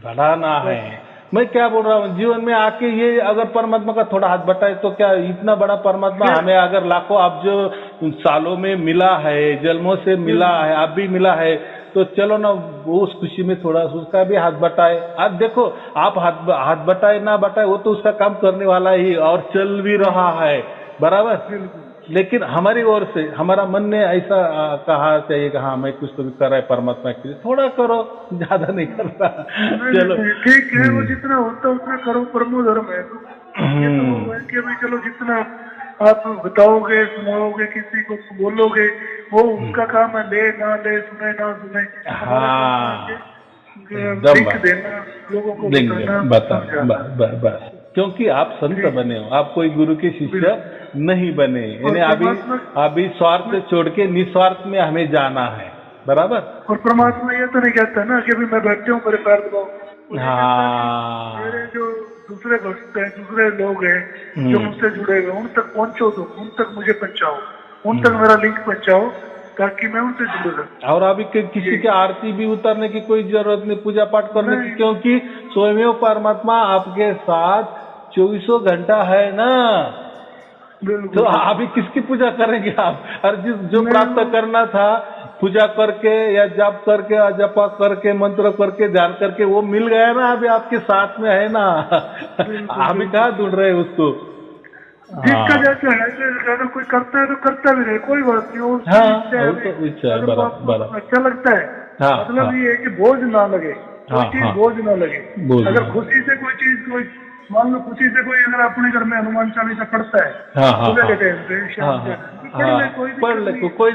Speaker 2: बढ़ाना है।
Speaker 1: मैं क्या बोल रहा हूँ, जीवन में आके ये अगर परमात्मा का थोड़ा हाथ बटाए, तो क्या इतना बड़ा परमात्मा हमें अगर लाखों, आप जो सालों में मिला है, जन्मों से मिला है, अब भी मिला है, तो चलो ना, वो उस खुशी में थोड़ा उसका भी हाथ बटाए। आप देखो, आप हाथ बटाए ना बटाए, वो तो उसका काम करने वाला ही, और चल भी रहा है, बराबर। लेकिन हमारी ओर से, हमारा मन ने ऐसा कहा चाहिए कि हाँ, मैं कुछ तो भी कर रहा है परमात्मा के लिए, थोड़ा करो, ज्यादा नहीं करना। चलो
Speaker 2: ठीक है, वो जितना होता है उतना करो, परमो धर्म है। तो भाई चलो, जितना आप बताओगे, सुनाओगे, किसी को बोलोगे, वो उनका काम है, ले ना ले, सुने ना सुने।
Speaker 1: हाँ,
Speaker 2: देना लोगों को,
Speaker 1: बस, क्योंकि आप संत बने हो, आप कोई गुरु के शिष्य नहीं बने। इन्हें अभी स्वार्थ छोड़ के निस्वार्थ में हमें जाना है, बराबर।
Speaker 2: और परमात्मा ये तो नहीं कहता ना कि अभी मैं बैठे हूँ मेरे पैर दबाओ।
Speaker 1: हाँ
Speaker 2: मेरे जो दूसरे भक्त हैं, दूसरे लोग हैं जो मुझसे जुड़े हुए, उन तक पहुंचो, तो उन तक मुझे पहुंचाओ, उन तक मेरा लिंक पहुंचाओ, ताकि मैं उनसे जुड़ सकूं।
Speaker 1: और अभी किसी के आरती भी उतारने की कोई जरूरत नहीं, पूजा पाठ करने की, क्योंकि स्वयं परमात्मा आपके साथ 24 घंटा है ना। तो अभी किसकी पूजा करेंगे आप? और जो प्राप्त करना था पूजा करके या जप करके या जपा करके मंत्र करके ध्यान करके वो मिल गया ना, अभी आपके साथ में है ना। अभी कहाँ ढूंढ रहे उसको?
Speaker 2: जिसका जैसे है, अगर कोई करता है तो करता भी रहे, कोई बात नहीं। वो
Speaker 1: बराबर
Speaker 2: अच्छा लगता है, मतलब ये है कि बोझ ना लगे, कोई चीज बोझ ना लगे। अगर खुशी से कोई चीज, कोई मान लो खुशी से कोई अगर अपने घर में हनुमान चालीसा पढ़ता है सुबह के टाइम पे,
Speaker 1: पढ़ ले, कोई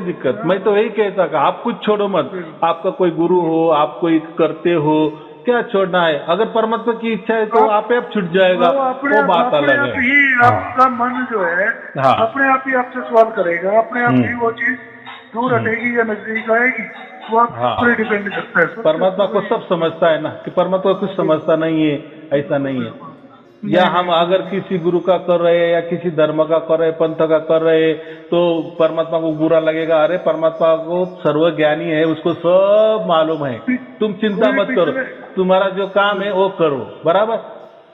Speaker 1: दिक्कत। मैं तो यही कहता कि आप कुछ छोड़ो मत, आपका कोई गुरु हो, आप कोई करते हो, क्या छोड़ना है? अगर परमात्मा की इच्छा है तो आप छूट जाएगा, वो बात अलग है।
Speaker 2: आपका मन जो है अपने आप ही आपसे सवाल करेगा, अपने आप ही वो चीज दूर हटेगी या नजदीक आएगी, वो आप पर डिपेंड करता है।
Speaker 1: परमात्मा को सब समझता है ना, कि परमात्मा कुछ समझता नहीं है, ऐसा नहीं है। या हम अगर किसी गुरु का कर रहे हैं या किसी धर्म का कर रहे, पंथ का कर रहे, तो परमात्मा को बुरा लगेगा। अरे परमात्मा को सर्वज्ञानी है, उसको सब मालूम है, तुम चिंता मत करो, तुम्हारा जो काम है वो करो। बराबर,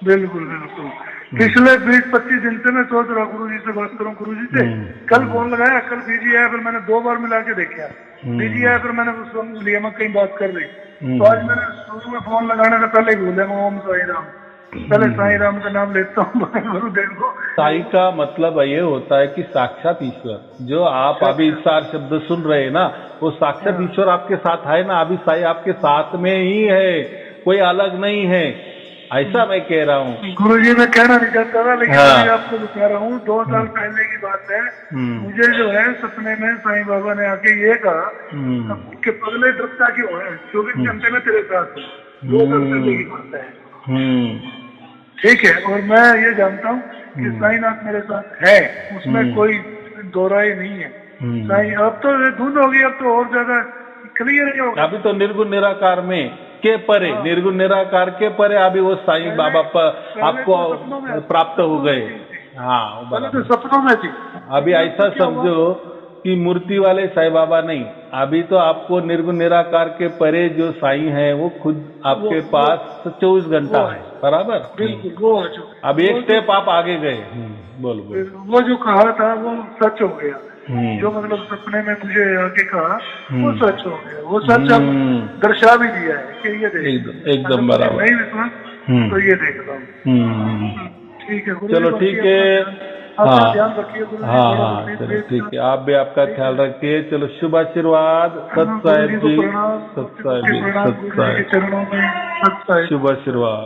Speaker 2: बिल्कुल बिल्कुल। पिछले 20-25 दिन से मैं सोच रहा गुरु जी से बात करूं, गुरु जी से कल फोन लगाया, कल बिजी आया, फिर मैंने 2 बार मिला के देखा, बिजी आया, फिर मैंने उसको लिया मैं कहीं बात कर रही, तो आज मैंने शुरू में फोन लगाने से पहले ही बोला मैं ओम साई राम, पहले साई राम का नाम लेता हूँ। गुरुदेव को
Speaker 1: साई का मतलब ये होता है कि साक्षात ईश्वर, जो आप अभी 4 शब्द सुन रहे हैं ना, वो साक्षात ईश्वर आपके साथ है ना। अभी साई आपके साथ में ही है, कोई अलग नहीं है, ऐसा मैं कह रहा हूँ।
Speaker 2: गुरुजी मैं कहना नहीं चाहता था, लेकिन अभी आपको बता रहा हूँ, 2 साल पहले की बात है। मुझे जो है सपने में साईं बाबा ने आके ये कहा कि पगले दत्ता क्यों है, 24 घंटे में तेरे साथ है, 2 साल पहले की बात है। ठीक है, और मैं ये जानता हूँ कि साईनाथ मेरे साथ है, उसमें कोई दोहराई नहीं है। साईं अब तो धुंध होगी, अब तो और ज्यादा क्लियर नहीं होगा।
Speaker 1: अभी तो निर्गुण निराकार में के परे, निर्गुण निराकार के परे अभी वो साईं बाबा पर आपको प्राप्त हो गए। हाँ,
Speaker 2: पहले तो सपनों में थी,
Speaker 1: अभी ऐसा समझो कि मूर्ति वाले साईं बाबा नहीं, अभी तो आपको निर्गुण निराकार के परे जो साईं है वो खुद आपके पास 24 घंटा है। बराबर,
Speaker 2: बिल्कुल। वो
Speaker 1: अब एक स्टेप आप आगे गए। बोलो।
Speaker 2: वो जो कहा था वो सच हो गया, जो मतलब सपने में मुझे आके कहा वो सच हो गया, वो सच अब दर्शा भी दिया है कि ये देख
Speaker 1: एकदम बराबर।
Speaker 2: नहीं विश्वास तो ये देखता हूँ। ठीक है,
Speaker 1: चलो ठीक है,
Speaker 2: ध्यान रखिए।
Speaker 1: चलो ठीक है, आप भी आपका ख्याल रखिए। चलो शुभ आशीर्वाद, सत साहिब जी, सत साहिब जी, सत साहिब,
Speaker 2: चरणों में सत साहिब,
Speaker 1: शुभ आशीर्वाद।